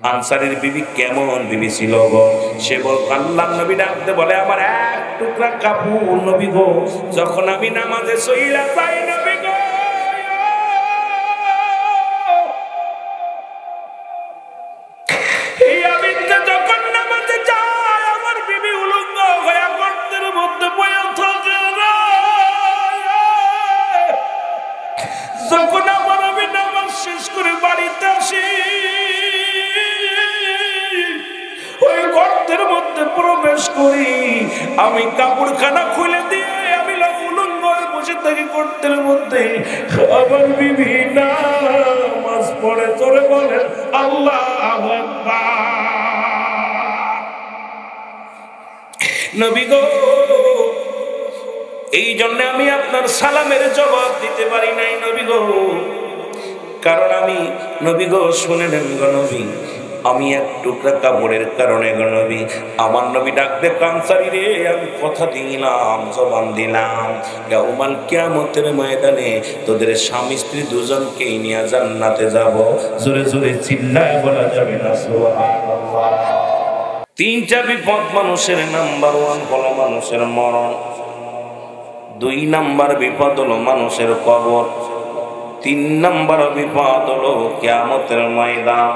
আনসারীর বিবি কেমন বিবি ছিল গো? সে বল আল্লাহর নবী ডাকতে বলে, আমার এক টুকরা কাপড় নবী গো, যখন আমি নামাজে সইলা যাই নবী গো, এই আমি যখন নামাজে যাই আমার বিবি উলঙ্গ হয়ে গর্তের মধ্যে বয়ে থাকে। যখন আমার আমি নামাজ শেষ করে বাড়িতে আসি, ওই গর্তের মধ্যে প্রবেশ করি, আমি কাপড়খানা খুলে দিয়ে আমি উলঙ্গ হয়ে বসে থাকি গর্তের মধ্যে। আমার বিবি নামাজ পড়ে, চলে বলেন আল্লাহু আকবার। নবী গো, এই জন্য আমি আপনার সালামের জবাব দিতে পারি নাই নবী গো, কারণ আমি নবী গো শুনে নেন গো নবী, আমি এক টুকরা কাপড়ের কারণে গো নবী, আমার নবী ডাকতে আনসারী রে, আমি কথা দিলাম, জবান দিলাম, ইয়াউমাল কিয়ামতের ময়দানে তোদের স্বামী স্ত্রী দুজনকেই নিয়ে জান্নাতে যাব। জোরে জোরে চিল্লায় বলা যাবে না সুবহানাল্লাহ। তিনটা বিপদ মানুষের, নাম্বার 1 হলো মানুষের মরণ, 2 নাম্বার বিপদ হলো মানুষের কবর, 3 নাম্বার বিপদ হলো কিয়ামতের ময়দান।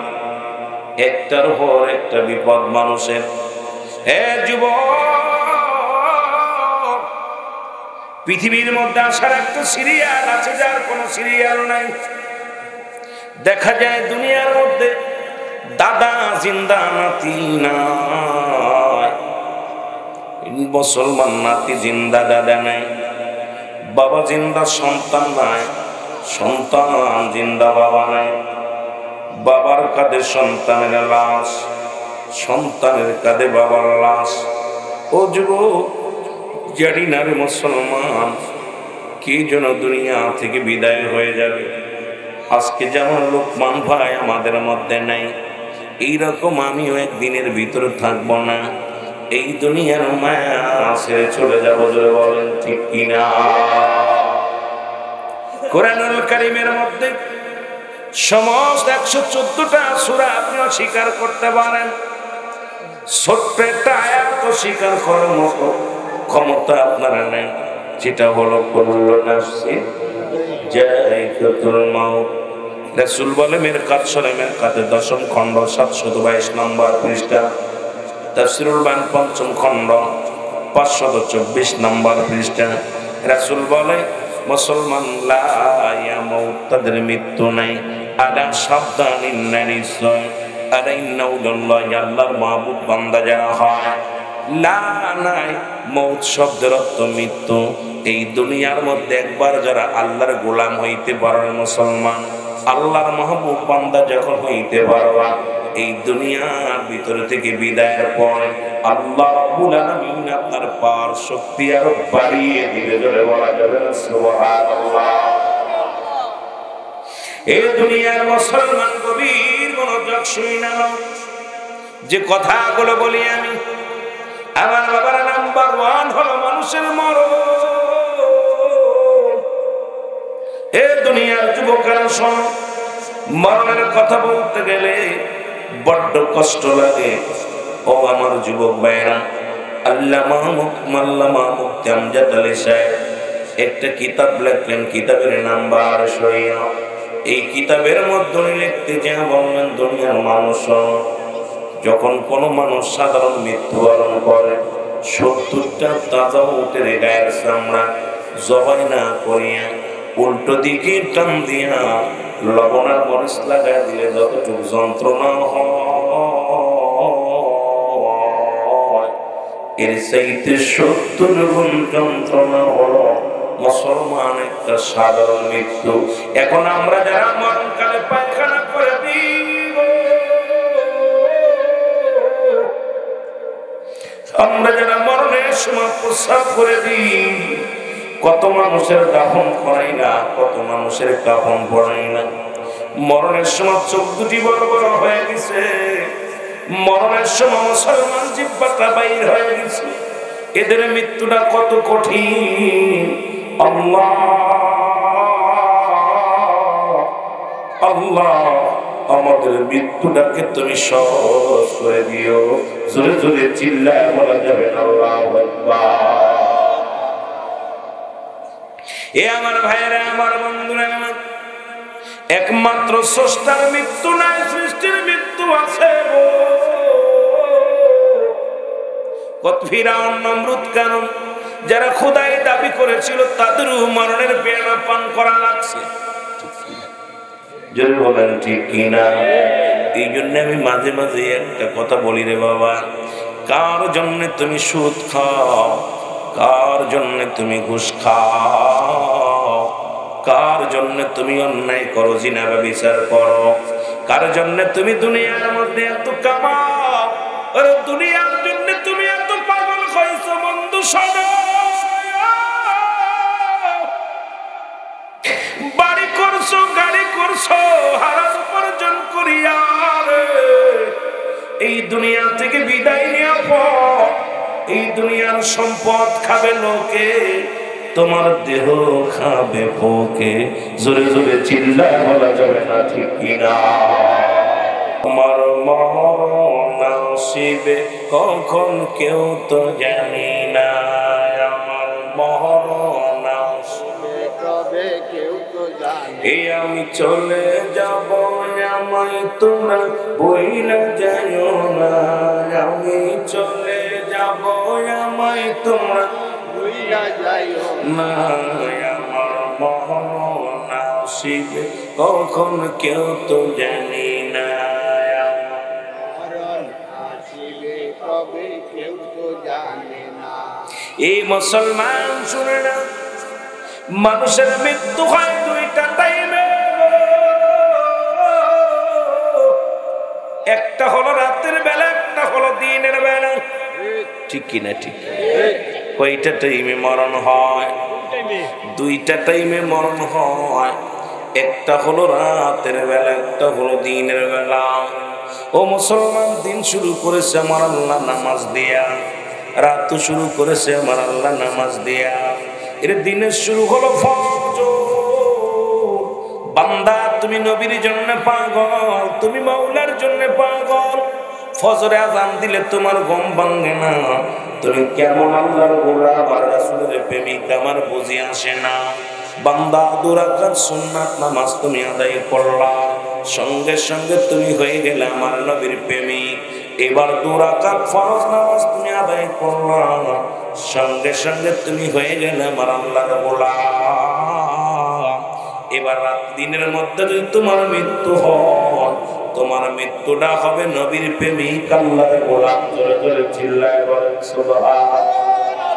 একটার পর একটা বিপদ মানুষের। হে যুবক, পৃথিবীর মধ্যে আসার একটা সিরিয়াল আছে, যার কোনো সিরিয়াল নাই। দেখা যায় দুনিয়ার মধ্যে দাদা জিন্দা, নাতি নাই, মুসলমান নাতি জিন্দা, দাদা নাই, বাবা জিন্দা, সন্তান নাই, সন্তান জিন্দা, বাবা নাই, বাবার কাঁধে সন্তানের লাশ, সন্তানের কাঁধে বাবার লাশ। ও যুবক, জানি না রে মুসলমান, কি যেন দুনিয়া থেকে বিদায় হয়ে যাবে। আজকে যেমন লোকমান ভাই আমাদের মধ্যে নাই, এইরকম আমিও একদিনের ভিতরে থাকবো না, এই দুনিয়ার মায়া ছেড়ে চলে যাবো। জোরে বলেন ঠিক কিনা? কোরআনুল কারীমের মধ্যে সমস্ত 114টা সূরা আপনি স্বীকার করতে পারেন, ছোট্ট একটা আয়াত স্বীকার করার মতো ক্ষমতা আপনারা নেই, যেটা হলো কুল্লু নাফসিন যায়িকাতুল মাউত। রাসূল বলে মেরকাত সূরা মেরকাতে 10ম খণ্ড 722 নম্বর পৃষ্ঠা, তাফসীরুল বায়ান 5ম খণ্ড 524 নম্বর পৃষ্ঠা, রাসূল বলে মুসলমান লা ইয়ামুত, তাদের মৃত্যু নাই। আলা সাবধানিন নারিসয়, আলা ইন্নাউল্লাহি, আল্লাহর মাহবুব বান্দা যারা হয়, লা নাই মৌত শব্দের অর্থ মৃত্যু। এই দুনিয়ার মধ্যে একবার যারা আল্লাহর গোলাম হইতে পারে মুসলমান, আল্লাহর মাহবুব বান্দা যখন হইতে পারবা, এই দুনিয়ার ভিতর থেকে বিদায়ের পর আল্লাহ রাব্বুল আলামিন আপনার পার শক্তি আরো বাড়িয়ে দিবে। জোরে বলা যাবে না সুবহানাল্লাহ। এই দুনিয়ার মুসলমান গভীর মনোযোগ শুনে নাও, যে কথাগুলো বলি আমি, আমার বাবার নাম্বার 1 হলো মানুষের মরণ। এই দুনিয়ার যুবকেরা শোনো, মরণের কথা বলতে গেলে বড্ড কষ্ট লাগে। ও আমার যুবক ভাইরা, আল্লামা মুফতি আমজাদ আলী সাহেব একটা কিতাব লিখলেন, কিতাবের নাম বারশরিয়া। এই কিতাবের মধ্যে লিখতে যা বললেন, দুনিয়ার মানুষ যখন কোনো মানুষ সাধারণ মৃত্যুবরণ করে, 70টা তাজা উটের গায়ের চামড়া জবাই না করিয়া উল্টো দিকে টান দিয়া লবণ আর মরিচ লাগাই দিলে যতটুকু যন্ত্রণা হয়, এর চাইতে 70 গুণ যন্ত্রণা হলো মুসলমান একটা সাধারণ মৃত্যু। এখন আমরা যারা মরণকালে পায়খানা করে দিব, আমরা যারা মরণের সময় প্রস্রাব করে দিই, কত মানুষের দাফন করাই না, কত মানুষের কাফন পড়াই না। মরণের সময় চোখ দুটি বড় বড় হয়ে গেছে, মরণের সময় মুসলমান জিহ্বাটা বাইর হয়ে গেছে। এদের মৃত্যুটা কত কঠিন। আল্লাহ আল্লাহ আমাদের আমাদের মৃত্যুটাকে তুমি সহজ করে দিও। জোরে জোরে চিল্লায় বলা যাবে না আল্লাহু আকবার। এ আমার ভাইয়েরা, আমার বন্ধুরা, একমাত্র স্রষ্টার মৃত্যু নাই, সৃষ্টির মৃত্যু আছে গো। কত ফিরাউন, নমরুদ, কারণ যারা খোদাই দাবি করেছিল তাদের মরণের পেয়ালা পান করা লাগছে। যদি বলেন ঠিক কিনা? এই জন্য আমি মাঝে মাঝে একটা কথা বলি রে বাবা, কার জন্য তুমি সুদ খাও, কার জন্য তুমি ঘুষ খাও, কার জন্য তুমি অন্যায় করো, জিনা ব্যভিচার করো, কার জন্য তুমি দুনিয়ার মধ্যে এত কামাও, আর দুনিয়ার জন্য তুমি এত পাগল হয়েছো। বন্ধু শোনো, বাড়ি করছো, গাড়ি করছো, হারাম উপার্জন করিয়া এই দুনিয়া থেকে বিদায় নেওয়ার পর এই দুনিয়ার সম্পদ খাবে লোকে, তোমার দেহ খাবে পোকে। জোরে জোরে চিল্লায় বলা যাবে না ঠিক কিনা? আমার মরণ আসিবে কখন কেউ তো জানি না, আমার মরণ আসিবে কবে কেউ তো জানি। এই আমি চলে যাব, আমায় তোমরা বইলা যাইও না, আমি চলে যাব, আমায় তোমরা বইলা যাইও না, আমার মরণ আসিবে কখন কেউ তো জানি না, মরণ আসিবে কবে কেউ তো জানে না। এই মুসলমান শুনে না, মানুষের মৃত্যু হয় দুইটা টাইমে, একটা হলো রাতের বেলা, একটা হলো দিনের বেলা। ঠিক কিনা? ঠিক। কয়টা টাইমে মরণ হয়? দুইটা টাইমে মরণ হয়, একটা হলো রাতের বেলা, একটা হলো দিনের বেলা। ও মুসলমান, দিন শুরু করেছে আমার আল্লাহ নামাজ দিয়া, রাত শুরু করেছে আমার আল্লাহ নামাজ দিয়া। এর দিনের শুরু হলো ফজর। বান্দা, তুমি নবীর জন্য পাগল, তুমি মাওলার জন্য পাগল। ফজরে আযান দিলে তোমার ঘুম ভাঙে না, তুমি কেমন আল্লাহর গোলাম আর রাসূলের প্রেমিক আমার বুঝি আসে না। বান্দা, 2 রাকাত সুন্নাত নামাজ তুমি আদায় করলা, সঙ্গে সঙ্গে তুমি হয়ে গেলে আমার নবীর প্রেমিক। এবার 2 রাকাত ফরজ নামাজ তুমি আদায় করলা, সঙ্গে সঙ্গে তুমি হয়ে গেলে আমার আল্লাহর গোলাম। এবার রাত দিনের মধ্যে যদি তোমার মৃত্যু হয়, তোমার মৃত্যুটা হবে নবীর প্রেমিক আল্লাহর গোলাম। জোরে জোরে চিল্লায় বলেন সুবহানাল্লাহ।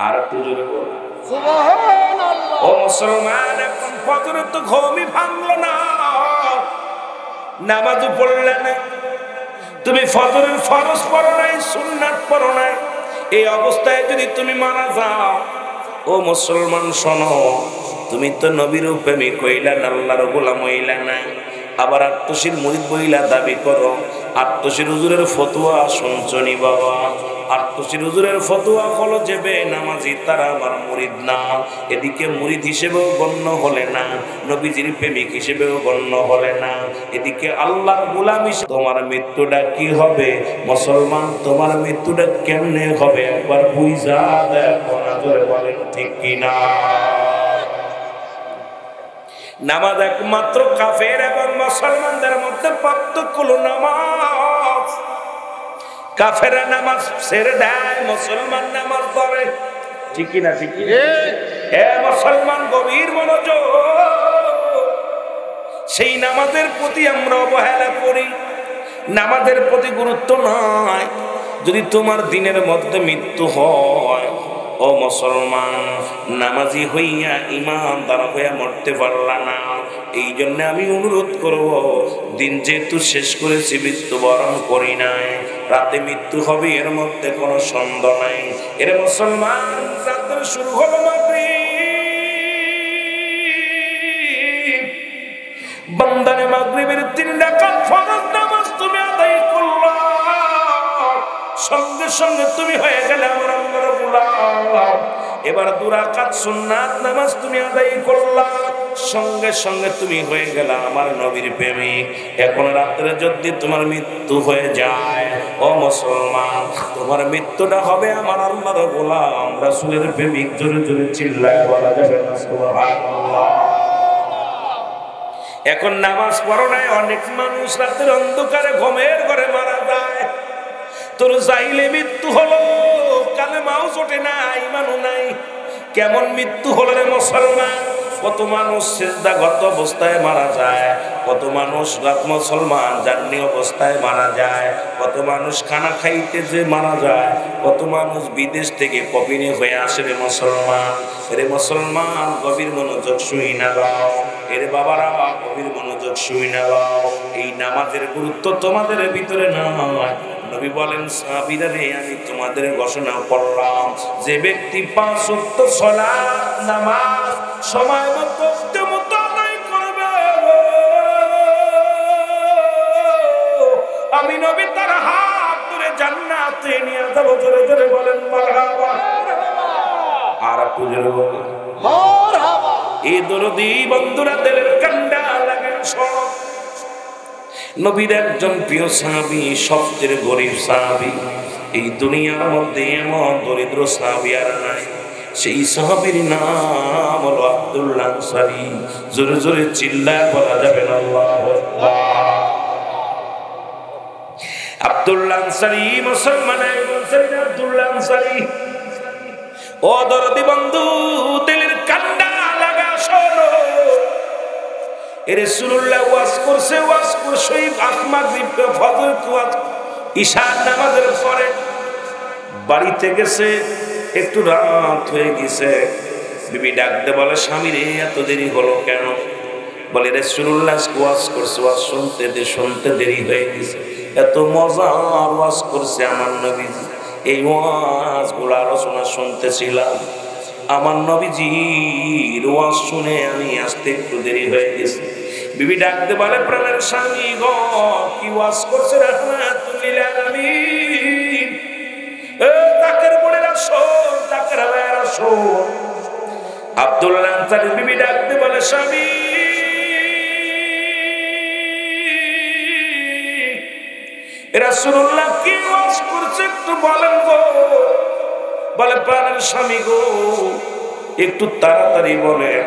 আর একটু জোরে বলেন সুবহানাল্লাহ। ও মুসলমান, এখন ফজরে তো ঘুমই ভাঙলো না, নামাজও পড়লে না, তুমি ফজরের ফরজ পড়ো নাই, সুন্নাত পড়ো নাই। এই অবস্থায় যদি তুমি মারা যাও, ও মুসলমান শোনো, তুমি তো নবীর প্রেমিক হইলা না, আল্লাহর গোলাম হইলা না, আবার আত্মশীল মুরিদ বইলা দাবি করো। আত্মশীল হুজুরের ফতোয়া শুনছনি বাবা? আত্মশীল হুজুরের ফতোয়া হলো যে বেনামাজি তারা আমার মুরিদ না। এদিকে মুরিদ হিসেবেও গণ্য হলে না, নবীজির প্রেমিক হিসেবেও গণ্য হলে না, এদিকে আল্লাহর গোলাম হিসেবে। তোমার মৃত্যুটা কি হবে মুসলমান? তোমার মৃত্যুটা কেমনে হবে একবার বুঝা দেখো না। জোরে বলেন ঠিক কিনা? নামাজ একমাত্র কাফের এবং মুসলমানদের মধ্যে পার্থক্য হলো নামাজ। কাফেরা নামাজ ছেড়ে দেয়, মুসলমান নামাজ পড়ে। ঠিক কিনা? ঠিক। এ মুসলমান, গভীর মনোযোগ। সেই নামাজের প্রতি আমরা অবহেলা করি, নামাজের প্রতি গুরুত্ব নাই। যদি তোমার দিনের মধ্যে মৃত্যু হয়, ও মুসলমান, নামাজি হইয়া ইমানদার হইয়া মরতে পারলা না। এই জন্য আমি অনুরোধ করব, দিন যেহেতু শেষ করেছি, মৃত্যুবরণ করি নাই, রাতে মৃত্যু হবে এর মধ্যে কোনো সন্দেহ নাই। এর মুসলমান, রাতে শুরু হলো মাগরিব, বান্দারে মাগরিবের 3 রাকাত ফরজ নামাজ তুমি আদায় করলা, সঙ্গে সঙ্গে তুমি হয়ে গেলে আমার আল্লাহর গোলাম। এবার 2 রাকাত সুন্নাত নামাজ তুমি আদায় করলা, সঙ্গে সঙ্গে তুমি হয়ে গেলে আমার নবীর প্রেমিক। এখন রাত্রে যদি তোমার মৃত্যু হয়ে যায়, ও মুসলমান, তোমার মৃত্যুটা হবে আমার আল্লাহর গোলাম রাসূলের প্রেমিক। জোরে জোরে চিল্লায় বলা যাবে না সুবহানাল্লাহ। এখন নামাজ পড়ো নাই, অনেক মানুষ রাতের অন্ধকারে ঘুমের ঘরে মারা যায়। তোর যাইলে মৃত্যু হলো, কালেমাও জোটে না, ঈমানও নাই। কেমন মৃত্যু হলো রে মুসলমান? কত মানুষ সিজদাগত অবস্থায় মারা যায়, কত মানুষ মুসলমান জান্নি অবস্থায় মারা যায়, কত মানুষ খানা খাইতে যে মারা যায়, কত মানুষ বিদেশ থেকে কপিনে হয়ে আসে রে মুসলমান। রে মুসলমান, গভীর মনোযোগ শুই না গাও। এর বাবারা গভীর মনোযোগ শুই না গাও। এই নামাজের গুরুত্ব তোমাদের ভিতরে নয়। নবী বলেন, সাহাবীরা রে, আমি তোমাদের ঘোষণা করলাম, যে ব্যক্তি 5 ওয়াক্ত সালাত নামাজ সময় মতো আদায় করবে, আমি নবী তার হাত ধরে জান্নাতে নিয়ে যাব। জোরে জোরে বলেন মারহাবা। আর একটু জোরে বলেন মারহাবা। এই দরদি বন্ধুরা দিলের কান্ডা লাগে শোনো। নবীর একজন প্রিয় সাহাবী, সবচেয়ে গরিব সাহাবী। এই দুনিয়ার মধ্যে এমন দরিদ্র সাহাবী আর নাই। সেই সাহাবীর নাম হলো আব্দুল্লাহ আনসারী। জোরে জোরে চিল্লায় বলা যাবে না আল্লাহু আকবার। আব্দুল্লাহ আনসারী মুসলমানের আব্দুল্লাহ আনসারী। ও দরদি বন্ধু, দিলের কান্ডা লাগা শোনো। রাসূলুল্লাহ ওয়াজ করছে, ফজর ইশার নামাজের পরে বাড়িতে গেছে, একটু রাত হয়ে গেছে। বিবি ডাকতে বলে, স্বামী রে, এত দেরি হলো কেন? বলে, রাসূলুল্লাহ ওয়াজ করছে, ওয়াজ শুনতে দেরি হয়ে গেছে। এত মজার ওয়াজ করছে আমার নবীজি, এই ওয়াজগুলো আলোচনা শুনতেছিলাম। আমার নবীজির ওয়াজ শুনে আমি আসতে একটু দেরি হয়ে গেছে। বিবি ডাকতে বলে, প্রাণের স্বামী গো, কি ওয়াজ করছে রাহমাতুল লিল আলামিন। এ তাকের বোনেরা শোন, তাকের ভাইয়েরা শোন। আব্দুল্লাহ আনসারী বিবি ডাকতে বলে, স্বামী রাসূলুল্লাহ কি ওয়াজ করছে একটু বলেন গো। বলে, প্রাণের স্বামী গো, একটু তাড়াতাড়ি বলেন।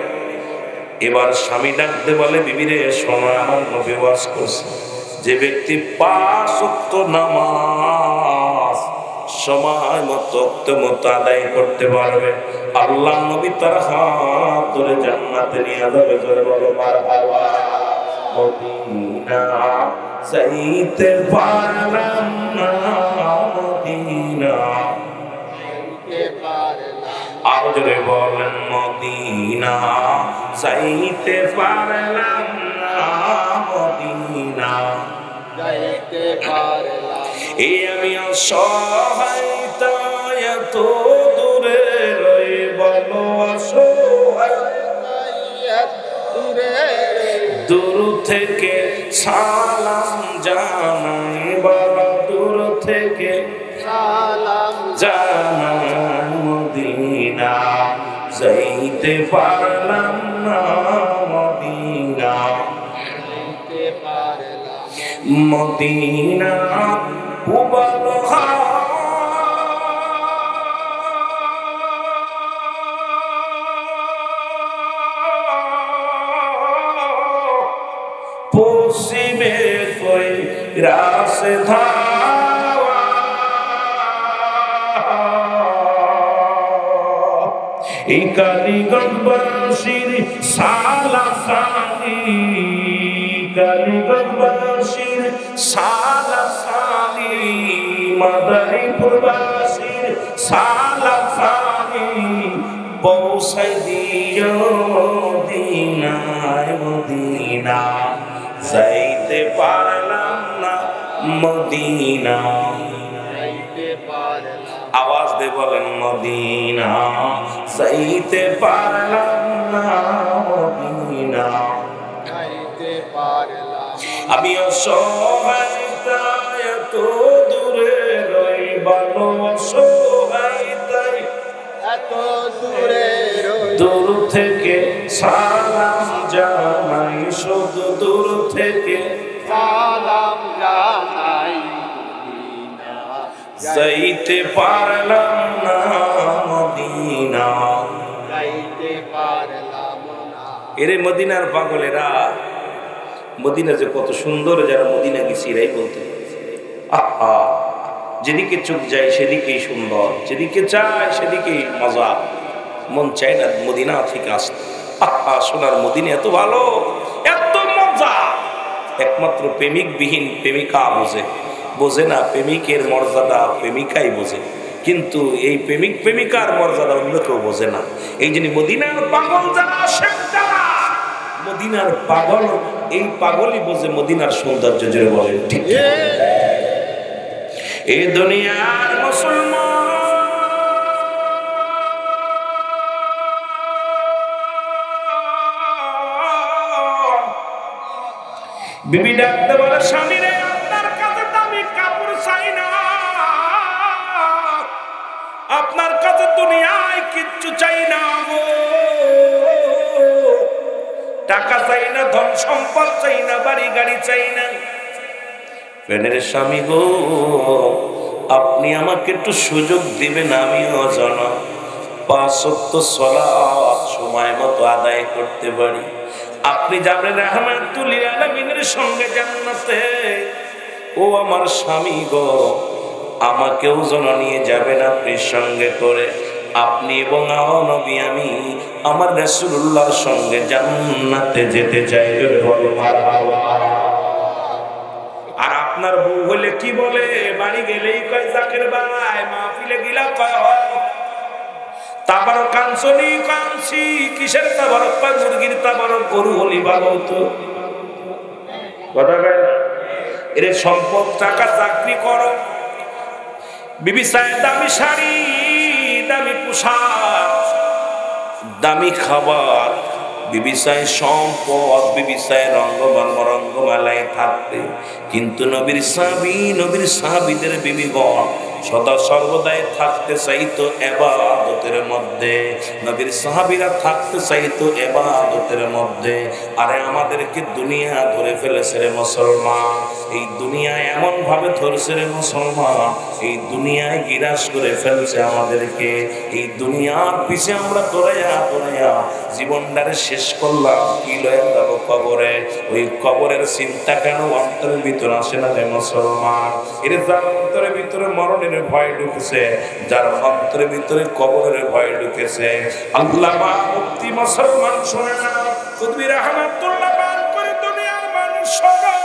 এবার স্বামী ডাকতে বলে, বিবি রে শোনো, আমার নবী ওয়াজ করছে, যে ব্যক্তি 5 ওয়াক্ত নামাজ সময় মতো আদায় করতে পারবে, আল্লাহ নবী তার হাত ধরে জান্নাতে নিয়ে যাবে। জোরে বলো মারহাবা। মদিনা যাইতে পারলাম না, মদিনা আরো জোরে বলেন, মদিনা যাইতে পারলাম না, মদিনা যাইতে পারলাম। এই আমি অসহায়তা এত দূরে রই, বলো অসহায়তা দূরে, দূর থেকে সালাম জানাই, বলো দূর থেকে সালাম জানাই, মদিনা যাইতে পারলাম না, মদিনা যাইতে পারলাম, মদিনা উবাল পশ্চিমে কই রাসে ধাওয়া, এই কালীগঞ্জবাসীর সালাসালি, কালীগঞ্জবাসীর সালাসালি, মাদারীপুরবাসীর সালাসালি, পৌঁছাই দিও মদিনায়, মদিনা যাইতে পারলাম না, মদিনা যাইতে পারলাম। আওয়াজ দিয়ে বলেন, মদিনা যাইতে পারলাম না, মদিনা যাইতে পারলাম। আমি অসহায়তায় এত দূরে রই, বলো অসহায়তায় এত দূরে রই, দূর থেকে সালাম জানাই শুধু দূর থেকে সালাম জানাই যাইতে পারলাম না মদিনা। যাইতে পারলাম না। এরে মদিনার পাগলেরা, মদিনা যে কত সুন্দর, যারা মদিনা গেছি এরাই বলতে আহা, যেদিকে চোখ যায় সেদিকেই সুন্দর, যেদিকে চায় সেদিকেই মজা, মন চায় না মদিনা থেকে আসতে। আহা, সোনার মদিনা এত ভালো, এত মজা, একমাত্র প্রেমিক বিহীন প্রেমিকা বোঝে না প্রেমিকের মর্যাদা, প্রেমিকাই বোঝে, কিন্তু এই প্রেমিক প্রেমিকার মর্যাদা অন্য কেউ বোঝে না। এই জন্য মদিনার পাগল যারা, আশেক যারা, মদিনার পাগল, এই পাগলই বোঝে মদিনার সৌন্দর্য। জোরে বলেন ঠিক? এই দুনিয়ার মুসলমান বিবি ডাকতে বলে, স্বামী রে, আপনার কাছে দামি কাপড় চাই না, আপনার কাছে দুনিয়ায় কিচ্ছু চাই না গো, টাকা চাই না, ধন সম্পদ চাই না, বাড়ি গাড়ি চাই না। প্রাণের স্বামী গো, আপনি আমাকে একটু সুযোগ দিবেন, আমিও যেন 5 ওয়াক্ত সালাত সময় মতো আদায় করতে পারি। আপনি যাবেন রাহমাতুল লিল আলামিনের সঙ্গে জান্নাতে। ও আমার স্বামী গো, আমাকেও যেন নিয়ে যাবেন আপনি সঙ্গে করে। আপনি এবং আমার নবী, আমি আমার রাসূলুল্লাহর সঙ্গে জান্নাতে যেতে চাই। আর আপনার বউ হলে কি বলে, বাড়ি গেলেই কয় জাকের ভাই, মাহফিলে গিলা কয় তাবারক কাঞ্চনি কাঞ্চি, কিসের তাবারক পায়, মুরগির তাবারক, গরু হলি ভালো হতো। কথা কয় না? এর সম্পদ, টাকা, চাকরি করো, বিবি চায় দামি শাড়ি, দামি পোশাক, দামি খাবার, বিবি চায় সম্পদ, বিবি চায় রঙ্গমালায় থাকতে। কিন্তু নবীর সাহাবীদের বিবিগণ সদা সর্বদাই থাকতে চাইতো ইবাদতের মধ্যে, নবীর সাহাবীরা থাকতে চাইতো ইবাদতের মধ্যে। আরে আমাদেরকে দুনিয়া ধরে ফেলেছে রে মুসলমান, এই দুনিয়া এমন ভাবে ধরছে রে মুসলমান, এই দুনিয়ায় গিরাস করে ফেলছে আমাদেরকে। এই দুনিয়ার পিছে আমরা দৌড়াইয়া জীবনটারে শেষ করলাম, কি লয়ে যাব কবরে। ওই কবরের চিন্তা কেন অন্তরের ভিতরে আসে না রে মুসলমান? এর যার অন্তরের ভিতরে মরণের ভয় ঢুকেছে, যার অন্তরের ভিতরে কবরের ভয় ঢুকেছে, আল্লামা মুফতি মুসলমান শোনে না, কুতুবী রাহমাতুল্লাহ বান করে দুনিয়ার মানুষ শোনো,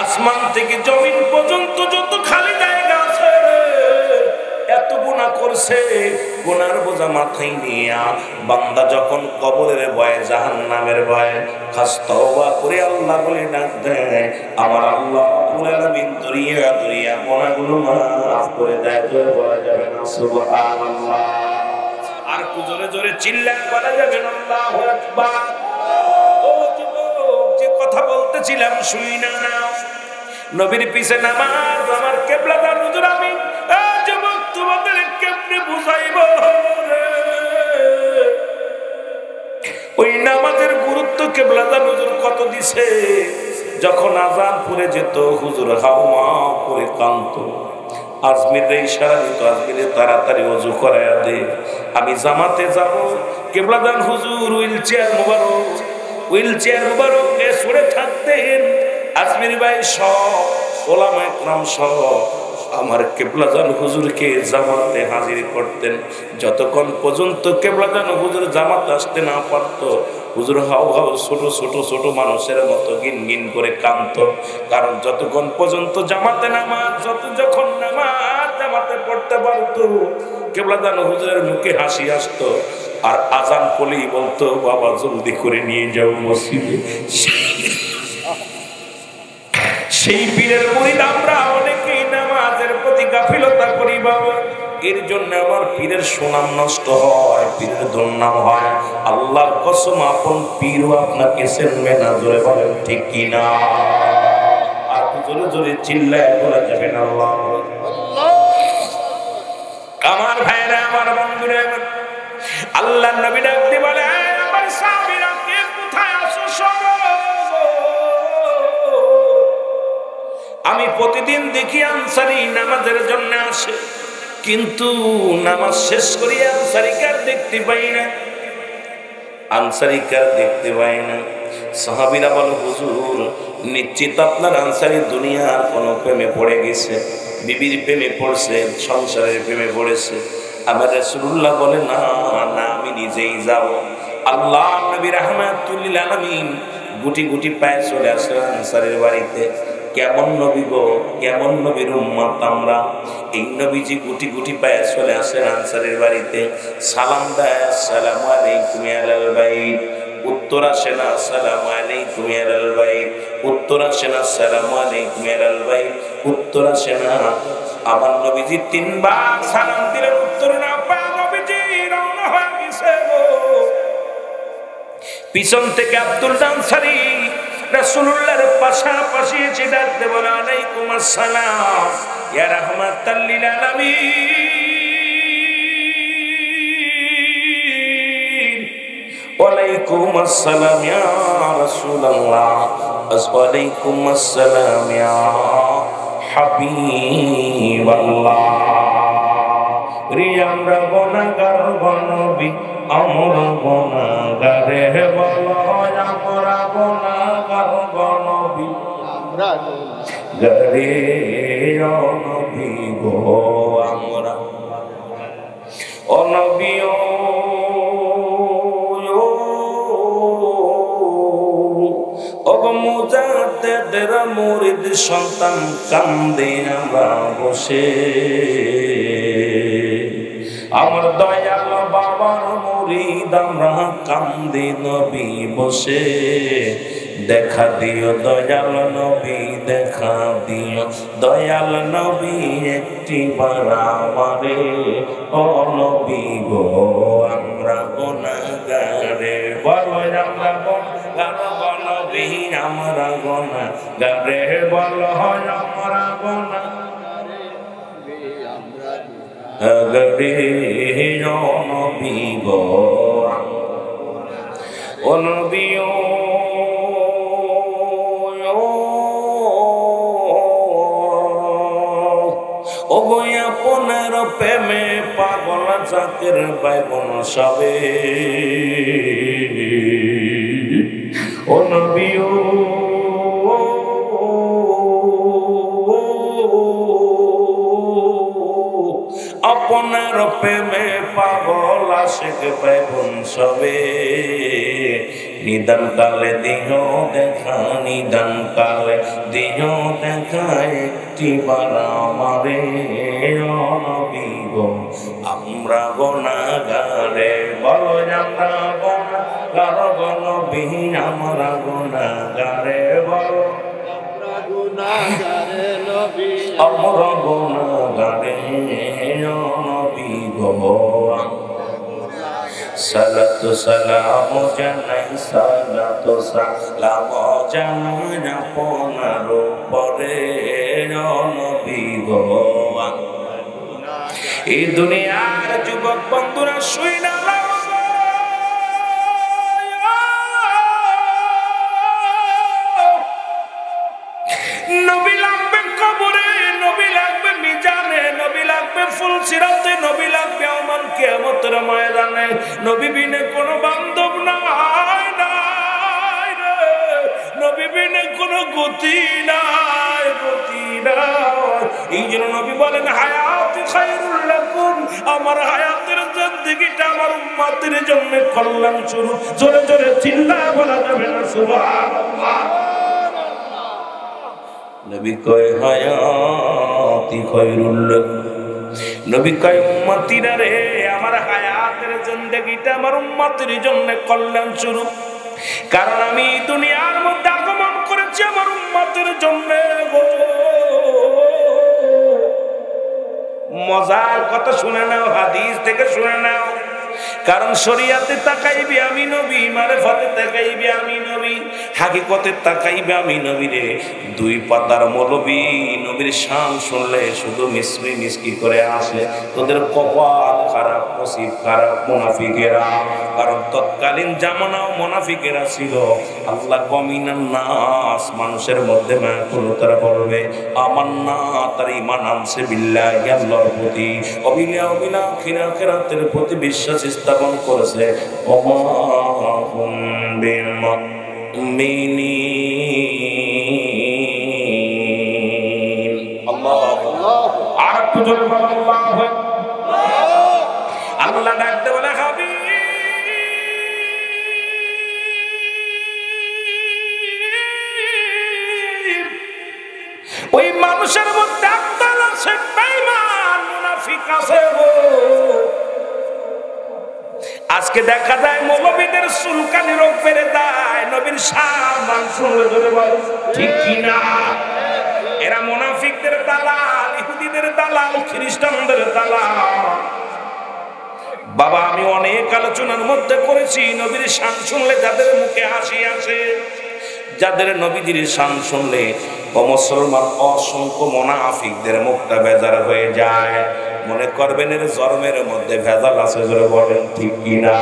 আসমান থেকে জমিন পর্যন্ত যত খালি জায়গা আছে, এত গুনাহ করছে, গুনার বোঝা মাথায় নিয়া বান্দা যখন কবরের ভয়ে, জাহান্নামের ভয়ে খাস তওবা করে আল্লাহ বলে ডাক দেয়, আমার আল্লাহ রাব্বুল আলামিন দুনিয়া গুনাহগুলো মাফ করে দেয়। জোরে বলা যাবে না সুবহানাল্লাহ? আর একটু জোরে জোরে চিল্লায় বলা যাবে না আল্লাহু আকবার? ও যুবক, যে কথা বলতেছিলাম শুই না, নবীর পিছে নামাজ আমার কিবলাদান হুজুর, আমি যুবক তোমাদের কেমনে বুঝাইব রে? ওই নামাজের গুরুত্ব কিবলাদান হুজুর কত দিছে। যখন আজান পড়ে যেত, হুজুর হাউমা করে কাঁদতো, আজমিরে ইশারা দিত, আজমিরে তাড়াতাড়ি ওযু করায়া দে, আমি জামাতে যাব। কিবলাদান হুজুর হুইল চেয়ার মুবারক সরে থাকতেন। আজমির ভাই সহ ওলামায়ে কেরাম সহ আমার কিবলাদান হুজুরকে জামাতে হাজির করতেন। যতক্ষণ পর্যন্ত কিবলাদান হুজুর জামাতে আসতে না পারত, হুজুর হাউ ছোট মানুষের মতো গিন করে কাঁদত। কারণ যতক্ষণ পর্যন্ত জামাতে যখন নামাজ জামাতে পড়তে পারত, কিবলাদান হুজুরের মুখে হাসি আসতো। আর আজান পড়লেই বলতো, বাবা জলদি করে নিয়ে যাও মসজিদে। সেই পীরের মুরিদ আমরা অনেকেই নামাজের প্রতি গাফিলতা করি বাবা। এর জন্য আমার পীরের সুনাম নষ্ট হয়, পীরের দুর্নাম হয়। আল্লাহর কসম, আপন পীরও আপনাকে চেনবে না। জোরে বলেন ঠিক কিনা? আর জোরে জোরে চিল্লায় বলা যাবে না আল্লাহ। আমার ভাইরা, আমার বন্ধুরা, আল্লাহর নবী ডাকতে বলে, আমার সাহাবীরা কে কোথায় আছো শোনো। আমি প্রতিদিন দেখি আনসারী নামাজের জন্য আসে, কিন্তু নামাজ শেষ করি আনসারিকার দেখতে পাই না, আনসারিকার দেখতে পাই না। সাহাবীরা বলে, হুজুর নিশ্চিত আপনার আনসারী দুনিয়ার কোন প্রেমে পড়ে গেছে, বিবির প্রেমে পড়ছে, সংসারের প্রেমে পড়েছে। আমার রাসূলুল্লাহ বলে, না না, আমি নিজেই যাব। আল্লাহ নবী রাহমাতুল লিল আলামিন গুটি গুটি পায়ে চলে আসে আনসারের বাড়িতে। কেমন নবী গো, কেমন নবীর উম্মত আমরা। এই নবীজি গুটি গুটি পায়ে চলে আসেন আনসারের বাড়িতে, সালাম দেয়, আসসালামু আলাইকুম ইয়া আহলাল বাইত। উত্তর আসে না, আসসালামু আলাইকুম ইয়া আহলাল বাইত। উত্তর আসে না, আসসালামু আলাইকুম ইয়া আহলাল বাইত। উত্তর আসে না। আমার নবীজি তিনবার সালাম দিলেন, উত্তর না পায় নবীজি রওনা হয়ে গেছে গো। পিছন থেকে আব্দুল আনসারী রাসূলুল্লাহর পাশাপাশি এসে ডাকতে বলে, আলাইকুম আসসালাম ইয়া রাহমাতাল লিল আলামিন। ওয়ালাইকুম আসসালাম ইয়া রাসূলুল্লাহ। ওয়ালাইকুম আসসালাম ইয়া হাবিবাল্লাহ। রে আমরা গুনাহগার নবী, আমরা গুনাহগারে বলো, আমরা গুনাহগার নবী, আমরা গারে নবী গো, আমরা ও নবী ও মুজাদ্দিদের মুরিদ সন্তান কান্দে আমরা বসে। আমার দয়াল বাবার মুরিদ আমরা কান্দে নবী বসে। দেখা দিও দয়াল নবী, দেখা দিও দয়াল নবী, একটি বার আমারে ও নবী গো, আমরা গুনাহগারে বলো, আমরা গুনাহগার নবী, আমরা গুনাহগারে বলো, আমরা গুনাহগারে ও নবী গো, ও নবী ও বই আপনার প্রেমে পাগল জাতের বাইবন সবে। ও নবী আপনার প্রেমে পাগল আশিক বাইবন সবে। নিদান কালে দিহ দেখা, নিদান কালে দিহ দেখা, একটি বার আমারে ও নবী গো, আমরা গুনাহগারে বলো, আমরা গুনাহগার নবী, আমরা গুনাহগারে বলো, আমরা গুনাহগারে নবী, আমরা গুনাহগারে ও নবী গো। সালাতু সালাম জানাই, সালাতু সালাম জানাই আপনার উপরে ও নবী গো। এই দুনিয়ার যুবক বন্ধুরা শুই না, নবী লাগবে কবরে, নবী লাগবে মিজানে, নবী লাগবে ফুলসিরাতে, নবী লাগবে আমাল কিয়ামতের ময়দানে। নবী বিনে কোনো বান্ধব নাই, নাই রে, নবী বিনে কোনো গতি নাই, গতি নাই। এই জন্য নবী বলেন, হায়াত খায়রুল লাকুম, আমার হায়াতের জিন্দেগিটা আমার উম্মতের জন্য কল্যাণ স্বরূপ। জোরে জোরে চিল্লায় বলা যাবে না সুবহানাল্লাহ। নবী কয় হায়াতি খায়রুল লাকুম, নবী কয় উম্মতিরা রে, আমার হায়াতের জিন্দেগিটা আমার উম্মতের জন্য কল্যাণ স্বরূপ। কারণ আমি দুনিয়ার মধ্যে আগমন করেছি আমার উম্মতের জন্য গো। মজার কথা শুনে নাও, হাদিস থেকে শুনে নাও। কারণ শরীয়তে তাকাইবি আমি নবী, মারিফতে তাকাইবি আমি নবী, হাকিকতে তাকাইবে আমি নবীরে দুই পাতার মৌলবী নবীর শান শুনলে শুধু মিসরি মিসকি করে আসে তোদের কপাল খারাপ নসিব খারাপ মুনাফিকেরা কারণ তৎকালীন জামানাও মুনাফিকেরা ছিল আল্লাহ কমিনান নাস মানুষের মধ্যে মায়াকুলতারা বলবে আমার না তার ঈমান আনছে বিল্লাহি আল্লাহর প্রতি অবিলা আখিরাতের প্রতি বিশ্বাস স্থাপন করেছে ওমাহুম বিমুমিনিন আর একটু জোরে বলো আল্লাহু আকবার আল্লাহ ডাকতে বলে হাবিব ওই মানুষের মধ্যে একদল আছে বেঈমান মুনাফিক আছে গো আজকে দেখা যায় মৌলবীদের চুলকানি রোগ বেড়ে যায় নবীর সামান শুনলে ধরে বল ঠিক কিনা এরা মুনাফিকদের দালাল ইহুদিদের দালাল খ্রিস্টানদের দালাল বাবা আমি অনেক আলোচনার মধ্যে করেছি নবীর শান শুনলে যাদের মুখে হাসি আসে যাদের নবীজির শান শুনলে ও মুসলমান অসংখ্য মুনাফিকদের মুখটা বেজার হয়ে যায় মনে করবেন এর জন্মের মধ্যে ভেজাল আছে জোরে বলেন ঠিক কিনা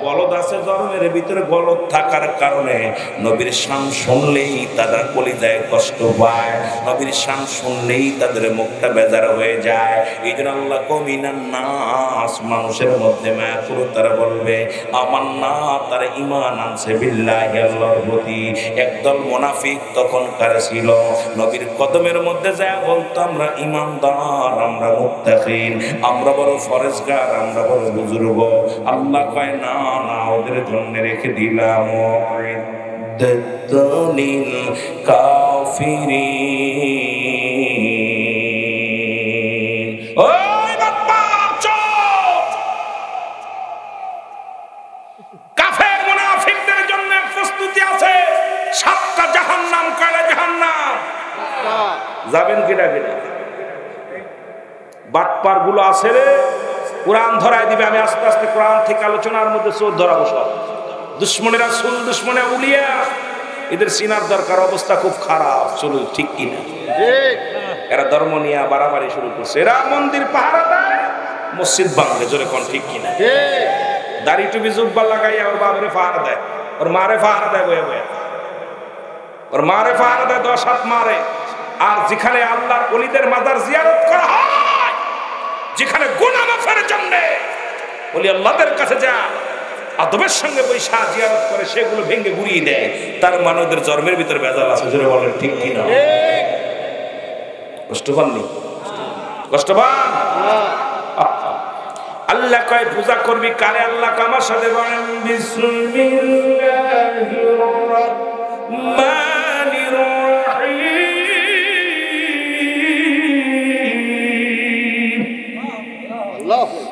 গলদ আছে জন্মের ভিতরে গলদ থাকার কারণে নবীর শান শুনলেই তাদের কলিজায় কষ্ট পায় নবীর শান শুনলেই তাদের মুখটা বেজার হয়ে যায় এই জন্য আল্লাহ কমিনান নাস মানুষের মধ্যে মায়া করে তারা বলবে আমার না তার ঈমান আনছে বিল্লাহি আল্লাহর প্রতি একদল মুনাফিক তখনকার ছিল নবীর কদমের মধ্যে যায় বলতো আমরা ঈমানদার আমরা মুত্তাকিন আমরা বড় ফরেজগার আমরা বড় বুজুর্গ আল্লাহ কয় না না ওদের জন্য রেখে দিলাম লিল কাফিরিন ওই বাচ্চা কাফের মুনাফিকদের জন্য প্রস্তুতি আছে 7টা জাহান্নাম কয়লা জাহান্নাম যাবেন কিনা কিনা বাটপার গুলো আছে রে কোরআন ধরাই দিবে আমি আস্তে আস্তে কোরআন থেকে আলোচনার মধ্যে চোর ধরাবো সব দুশ্মনে রাসূল দুশ্মনে আউলিয়া এদের সিনার দরকার অবস্থা খুব খারাপ চলো ঠিক কিনা এরা ধর্ম নিয়ে বাড়াবাড়ি শুরু করছে এরা মন্দির পাহারা দেয় মসজিদ ভাঙবে জোরে কোন ঠিক কিনা দাড়ি টুপি জুব্বা লাগাইয়া ওর বাবারে পাহারা দেয় ওর মারে পাহারা দেয় বয়ে বয়ে ওর মারে পাহারা দেয় 10 হাত মারে আর যেখানে আল্লাহর ওলিদের মাজার জিয়ারত করা হয় যেখানে গুনাহ মাফের জন্য ওলি আল্লাহদের কাছে যা আদবের সঙ্গে বৈশা জিয়ারত করে সেগুলো ভেঙে গুড়িয়ে দেয় তার মানে ওদের জন্মের ভিতরে ভেজাল আছে জোরে বলেন ঠিক কি না কষ্ট পাননি কষ্ট পান আল্লাহ কয় পূজা করবি কারে আল্লাহ আমার সাথে বলেন বিসমিল্লাহির রাহমানির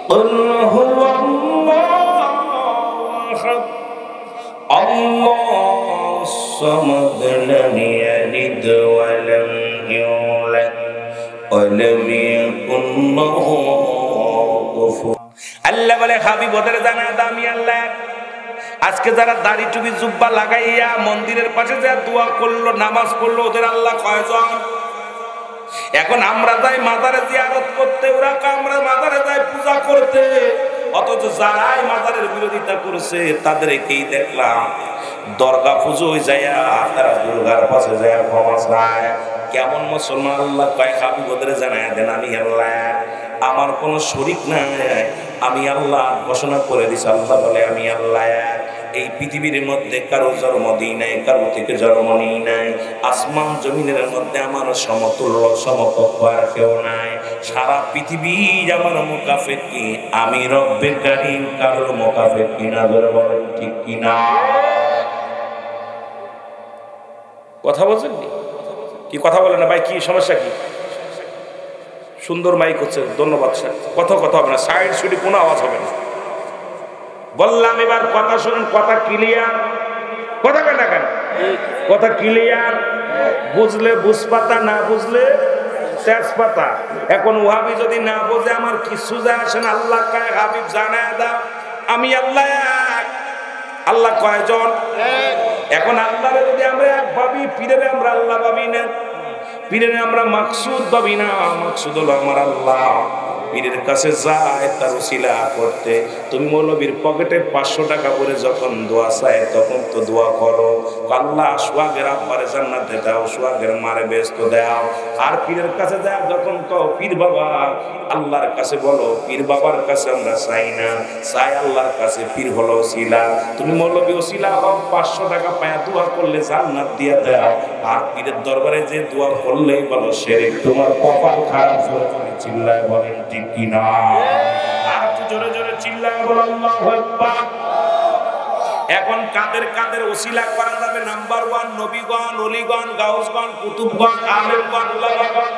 قل هو الله أحد الله الصمد لم يلد ولم يولد ولم يكن له كفوا আল্লাহ বলে হাবিব ওদের জানা দামি আল্লাহ আজকে যারা দাড়ি টুপি জুব্বা লাগাইয়া মন্দিরের পাশে যা দোয়া করলো নামাজ পড়লো ওদের আল্লাহ কয়জন এখন আমরা যাই মাজারে জিয়ারত করতে ওরা আমরা মাজারে যাই পূজা করতে অথচ যারাই মাজারের বিরোধিতা করেছে তাদেরকেই দেখলাম দরগা পুজোয় যায়া তারা দুর্গার পাশে যায়া ক্ষমা চায় কেমন মুসলমান আল্লাহ কয় হাবিব ওদের জানায় দেন আমি আল্লাহ আমার কোনো শরীক নাই আমি আল্লাহ ঘোষণা করে দিছি আল্লাহ বলে আমি আল্লাহ এই পৃথিবীর মধ্যে কারো জন্ম দিই নাই কারো থেকে জন্ম নিই নাই আসমান জমিনের মধ্যে আমার সমতুল্য সমকক্ষ আর কেউ নাই সারা পৃথিবী আমার মুকাফের কি আমি রব্বে কারীম কারোর মুকাফের কি না ধরে বলেন ঠিক কিনা কথা বলছেন কি কথা বলেন না ভাই কি সমস্যা কি সুন্দর মাইক হচ্ছে ধন্যবাদ স্যার কথা হবে না সাইড শুধু কোনো আওয়াজ হবে না বললাম এবার কথা শুনুন কথা ক্লিয়ার কথা কেন কেন কথা ক্লিয়ার বুঝলে বুঝপাতা না বুঝলে তেজপাতা এখন ওহাবি যদি না বোঝে আমার কিছু যায় আসেন আল্লাহ কয় হাবিব জানায় দাও আমি আল্লাহ এক আল্লাহ কয়জন এখন আল্লাহরে যদি আমরা এক ভাবি, পীরের আমরা আল্লাহ ভাবি না, পীরের আমরা মাকসুদ ভাবি না। মাকসুদ হলো আমার আল্লাহ। পীরের কাছে যায় তার উসিলা করতে। তুমি মৌলবীর পকেটে 500 টাকা করে যখন দোয়া চায় তখন তো দোয়া করো, আল্লাহ সোহাগের আব্বারে জান্নাতে দাও, সোহাগের মারে ব্যস্ত দাও। আর পীরের কাছে যায় যখন কও পীর বাবা, আল্লাহর কাছে বলো পীর বাবার কাছে আমরা চাই না, চাই আল্লাহর কাছে। পীর হলো ওসিলা। তুমি মৌলবী ওসিলা হও, 500 টাকা পায়া দোয়া করলে জান্নাত দিয়া দাও। আর পীরের দরবারে যে দোয়া করলেই বলো শিরক, তোমার কপাল খারাপ। জোরে জোরে চিল্লায় বলেন ঠিক কিনা? আর একটু জোরে জোরে চিল্লায় বলো আল্লাহু আকবার। এখন কাদের কাদের ওসিলা করা যাবে? নাম্বার 1 নবীগণ, ওলিগণ, গাউসগণ, কুতুবগণ, আলেমগণ, উলামাগণ।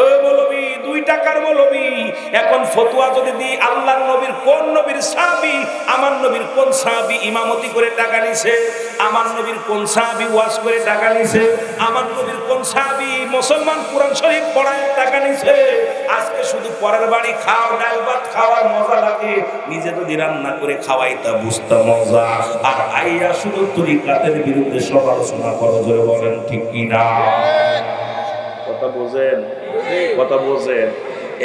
ও মৌলবী 2 টাকার মৌলবী, এখন ফতোয়া যদি দিই আল্লাহর নবীর কোন নবীর সাহাবী, আমার নবীর কোন সাহাবী ইমামতি করে টাকা নিছে, আমার নবীর কোন সাহাবী ওয়াজ করে টাকা নিছে, আমার নবীর কোন সাহাবী মুসলমান কোরআন শরীফ পড়ায় টাকা নিছে। আজকে শুধু পরের বাড়ি খাও, ডাল ভাত খাওয়ার মজা লাগে, নিজে যদি রান্না করে খাওয়াই তা বুঝতে মজা। আর আইয়া শুধু তরিকাতের বিরুদ্ধে সমালোচনা করো। জোরে বলেন ঠিক কিনা? কথা বোঝেন? কথা বোঝেন?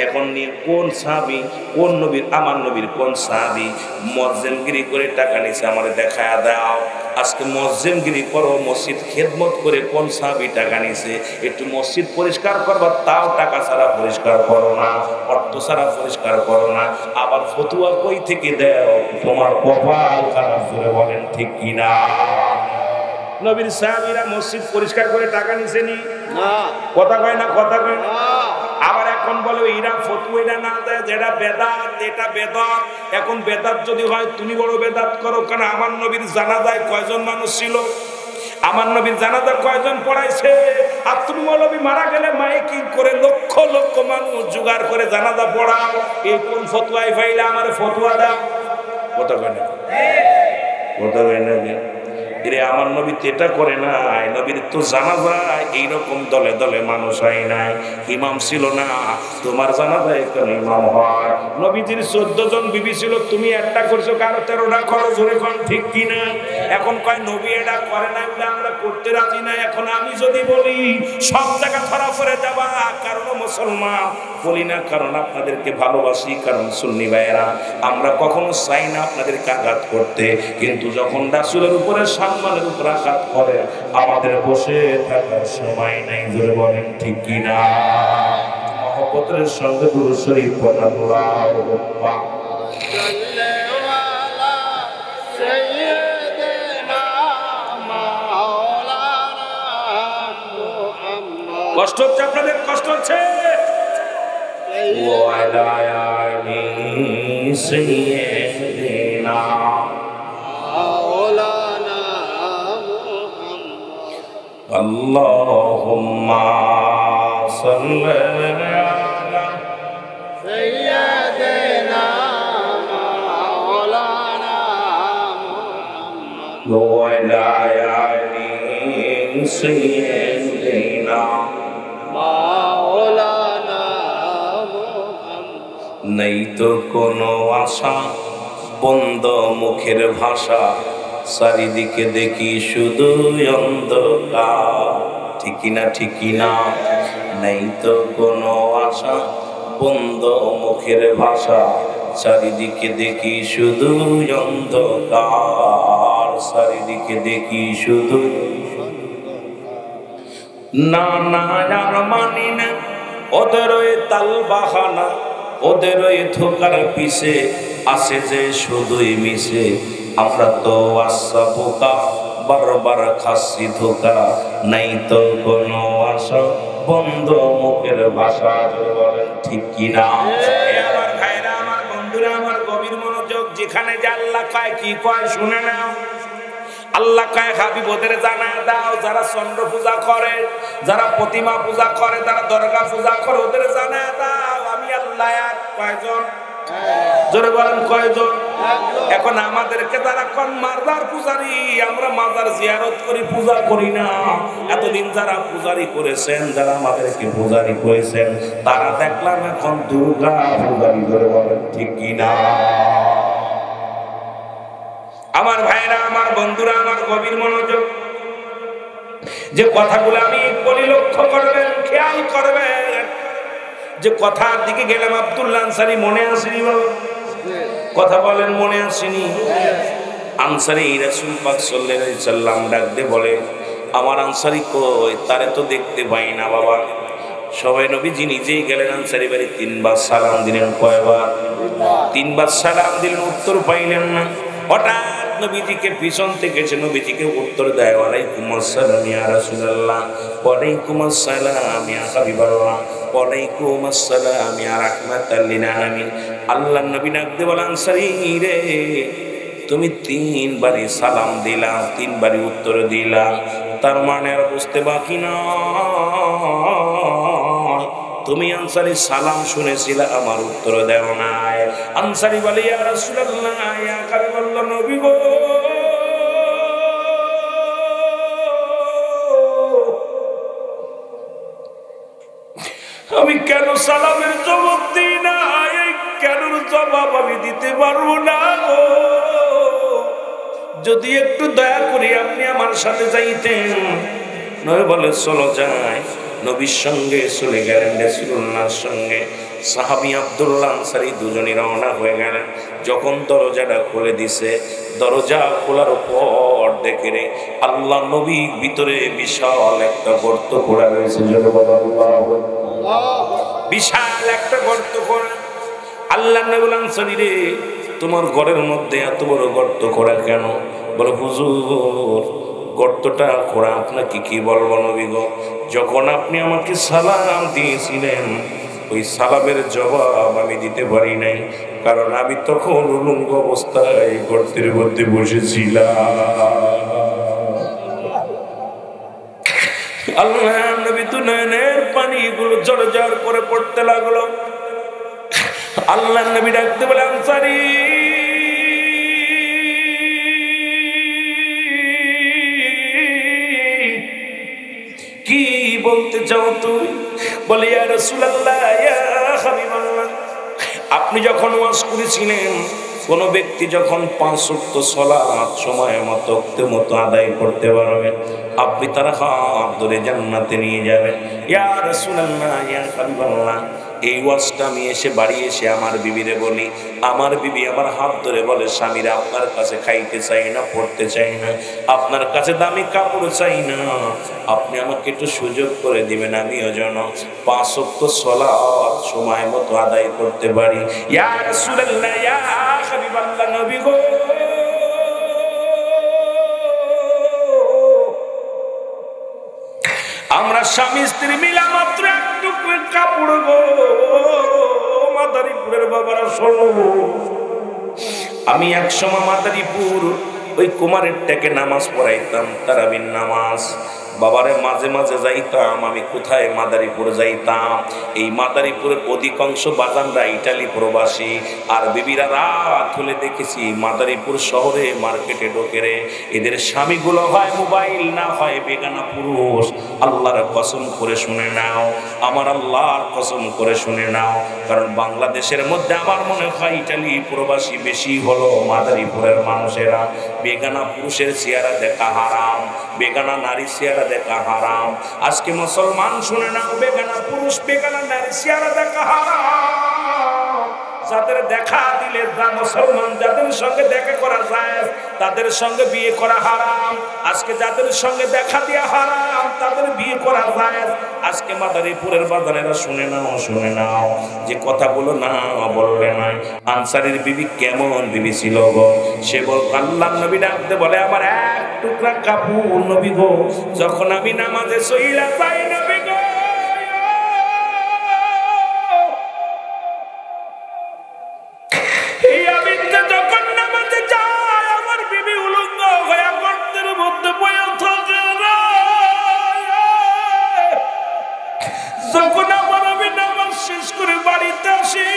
এখন নিয়ে কোন সাহাবী, কোন নবীর, আমার নবীর কোন সাহাবী মুয়াজ্জিনগিরি করে টাকা নিছে আমারে দেখায়া দাও। আজকে মুয়াজ্জিনগিরি করো, মসজিদ খেদমত করে কোন সাহাবী টাকা নিছে? একটু মসজিদ পরিষ্কার করবা, তাও টাকা ছাড়া পরিষ্কার করো না, অর্থ ছাড়া পরিষ্কার করো না। আবার ফতুয়া কই থেকে দাও? তোমার কপাল খারাপ। জোরে বলেন ঠিক কিনা? নবীর সাহাবীরা মসজিদ পরিষ্কার করে টাকা নিছে নি? না। কথা কয় না? কথা কয় না? না। আবার এখন বলে এরা ফতোয়া এটা না দেয়, যেটা বেদাত এটা বেদাত। এখন বেদাত যদি হয় তুমি বড় বেদাত করো। কারণ আমার নবীর জানাজায় কয়জন মানুষ ছিল? আমার নবীর জানাজা কয়জন পড়াইছে? আর তুমি মৌলবী মারা গেলে মাইকিং করে লক্ষ লক্ষ মানুষ জোগাড় করে জানাজা পড়াও। এই কোন ফতোয়ায় পাইলে আমার ফতোয়া দাও? কথা কয় না? কথা কয় না? এরে আমার নবী তো এটা করে নাই। নবীর তো জানাজায় এইরকম দলে দলে মানুষ হয় নাই, ইমাম ছিল না। তোমার জানাজায় কেন ইমাম হয়? নবীজির 14 জন বিবি ছিল, তুমি একটা করছো, কারো 13টা করো। জোরে কোন ঠিক কিনা? এখন কয় নবী এটা করে নাই বলে আমরা করতে রাজি না। এখন আমি যদি বলি সব জায়গা ধরা পড়ে যাবা, কারণ মুসলমান বলি না, কারণ আপনাদেরকে ভালোবাসি, কারণ সুন্নি ভাইয়েরা আমরা কখনো চাই না আপনাদেরকে আঘাত করতে। কিন্তু যখন রাসূলের উপরে সম্মানের উপর আঘাত করে আমাদের বসে থাকার সময় নাই। জোরে বলেন ঠিক কিনা? মহব্বতের সঙ্গে দুরূদ শরীফ পড়ুন। আল্লাহুম্মা সাল্লি আলা সাইয়্যিদিনা মাওলানা মুহাম্মদ। কষ্ট হচ্ছে আপনাদের? কষ্ট হচ্ছে? ওয়া আলা আলি সাইয়্যিদিনা মাওলানা মুহাম্মদ। আল্লাহুম্মা সাল্লি আলা সাইয়্যিদিনা মাওলানা মুহাম্মদ। ওয়া আলা আলি সাইয়্যিদিনা মাওলানা মুহাম্মদ। নেই তো কোনো আশা, বন্ধ মুখের ভাষা, চারিদিকে দেখি শুধু অন্ধকার। ঠিক না? ঠিক না? নেই তো কোনো আশা, বন্ধ মুখের ভাষা, চারিদিকে দেখি শুধু অন্ধকার, চারিদিকে দেখি শুধু। না না আর মানি না ওদের ওই তাল বাহানা, ওদের ওই ধোকার পিছে আসে যে শুধুই মিশে। আমরা তো আশা বোকা, বারবার খাসি ধোকা, নাই তো কোনো আশা, বন্ধ মুখের ভাষা। বলেন ঠিক কিনা? আমার ভাইরা, আমার বন্ধুরা, আমার গভীর মনোযোগ। যেখানে যে আল্লাহ কয় কি কয় শুনে নাও। আল্লাহ কয় হাবিব ওদের জানায় দাও, যারা চন্দ্র পূজা করে, যারা প্রতিমা পূজা করে, যারা দরগা পূজা করে, ওদের জানায় দাও আমি আল্লাহ এক। কয়জন? জোরে বলেন কয়জন? এখন আমাদেরকে যারা কোন মাজার পূজারি, আমরা মাজার জিয়ারত করি, পূজা করি না। এতদিন যারা পূজারি করেছেন, যারা আমাদেরকে পূজারি করেছেন, তারা দেখলাম এখন দুর্গা পূজারি। জোরে বলেন ঠিক কিনা? আমার ভাইরা, আমার বন্ধুরা, আমার গভীর মনোযোগ। যে কথাগুলো আমি বলি লক্ষ্য করবেন, খেয়াল করবেন। যে কথার দিকে গেলাম, আব্দুল্লাহ আনসারী মনে আসেনি? কথা বলেন, মনে আসেনি? আনসারী রাসূল পাক সাল্লাল্লাহু আলাইহি সাল্লাম ডাক দিয়ে বলে, আমার আনসারী কই? তারে তো দেখতে পাই না বাবা। সবাই নবীজি নিজেই গেলেন আনসারী বাড়ি, 3 বার সালাম দিলেন। কয়বার? 3 বার সালাম দিলেন, উত্তর পাইলেন না। হঠাৎ নবীজিকে পিছন থেকে এসে নবীজিকে উত্তর দেয়, ওয়ালাইকুম আসসালাম ইয়া রাসূলুল্লাহ, ওয়ালাইকুম আসসালাম ইয়া হাবিবাল্লাহ, ওয়ালাইকুম আসসালাম ইয়া রাহমাতাল লিল আলামিন। আল্লাহর নবী ডাক দিয়ে বলেন, আনসারী রে, তুমি 3 বারই সালাম দিলা, 3 বারই উত্তর দিলা, তার মানে আর বুঝতে বাকি না তুমি আনসারী সালাম শুনেছিলা, আমার উত্তর দেও নাই। আনসারী বলে, ইয়া রাসূলুল্লাহ, ইয়া হাবিবাল্লাহ, নবী গো, আমি কেন সালামের জবাব দিই না? এই কেন জবাব আমি দিতে পারবো না গো? যদি একটু দয়া করে আপনি আমার সাথে যাইতেন। নবী বলে, চলো যাই। নবীর সঙ্গে চলে গেলেন, রাসূলুল্লাহর সঙ্গে। সাহাবী আব্দুল্লাহ আনসারী দুজনই রওনা হয়ে গেলেন। যখন দরজাটা খুলে দিছে, দরজা খোলার পর দেখে রে আল্লাহ নবী ভিতরে বিশাল একটা গর্ত খোলা রয়েছে। বিশাল একটা গর্ত খোলা। আল্লাহ নবী বলেন, আনসারী রে, তোমার ঘরের মধ্যে এত বড় গর্ত খোঁড়া কেন? বলে, হুজুর, গর্তটা খোঁড়া আপনাকে কি বলবো নবী গো, যখন আপনি আমাকে সালাম দিয়েছিলেন, ওই সালামের জবাব আমি দিতে পারি নাই, কারণ আমি তখন উলঙ্গ অবস্থায় গর্তের মধ্যে বসেছিলাম। আল্লাহ নবী তো নয়নের পানিগুলো ঝরঝর করে পড়তে লাগলো। আল্লাহ নবী ডাকতে বলে, আনসারী, কি বলতে চাও তুমি? বলে, ইয়া রাসূলুল্লাহ, ইয়া হাবিবাল্লাহ, আপনি যখন ওয়াজ করেছিলেন, কোন ব্যক্তি যখন 5 ওয়াক্ত সালাত সময় মতো আদায় করতে পারবেন, আপনি তার হাত ধরে জান্নাতে নিয়ে যাবেন। ইয়া রাসূলুল্লাহ, ইয়া হাবিবাল্লাহ, এই ওয়াজটা আমি বাড়ি এসে আমার বিবিরে বলি। আমার বিবি আমার হাত ধরে বলে, স্বামীরা, আপনার কাছে খাইতে চাই না, পড়তে চাই না, আপনার কাছে দামি কাপড় চাই না, আপনি আমাকে একটু সুযোগ করে দিবেন, আমিও যেন 5 ওয়াক্ত সালাত সময় মতো আদায় করতে পারি। ইয়া রাসূলুল্লাহ, ইয়া হাবিবাল্লাহ, নবী গো, আমরা স্বামী স্ত্রী মিলা মাত্র একটু কাপড় গো। মাদারীপুরের বাবারা শোনো, আমি একসময় মাদারীপুর ওই কুমারের টেকে নামাজ পড়াইতাম, তারাবির নামাজ। বাবারে মাঝে মাঝে যাইতাম আমি। কোথায়? মাদারীপুর যাইতাম। এই মাদারীপুরের অধিকাংশ বাজানরা ইটালি প্রবাসী, আর বিবিরা রাত হলে দেখেছি মাদারীপুর শহরে মার্কেটে ঢোকে রে, এদের স্বামীগুলো হয় মোবাইল, না হয় বেগানা পুরুষ। আল্লাহর কসম করে শুনে নাও, আমার আল্লাহর কসম করে শুনে নাও, কারণ বাংলাদেশের মধ্যে আমার মনে হয় ইটালি প্রবাসী বেশি হলো। মাদারীপুরের মানুষেরা বেগানা পুরুষের চেহারা দেখা হারাম, বেগানা নারী চেহারা দেখা হারাম। আজকে মুসলমান শুনে নাও, বেগানা পুরুষ বেগানা নারী চেহারা দেখা হারাম। যাদের দেখা দিলে মুসলমান, যাদের সঙ্গে দেখা করা যায় তাদের সঙ্গে বিয়ে করা হারাম। আজকে যাদের সঙ্গে দেখা দিয়া হারাম, তাদের বিয়ে করা যায়। আজকে মাদারীপুরের বাজারেরা শুনে নাও যে কথাগুলো না বলবে না। আনসারীর বিবি কেমন বিবি ছিল গো? সে বল, আল্লাহর নবী ডাকতে বলে, আমার এক টুকরা কাপড় নবী গো, যখন আমি নামাজে সইলা যাই নবী গো, এই আমি যখন নামাজে যাই, আমার বিবি উলঙ্গ হয়ে গর্তের মধ্যে বয়ে থাকে। যখন আমার আমি নামাজ শেষ করে বাড়িতে আসি,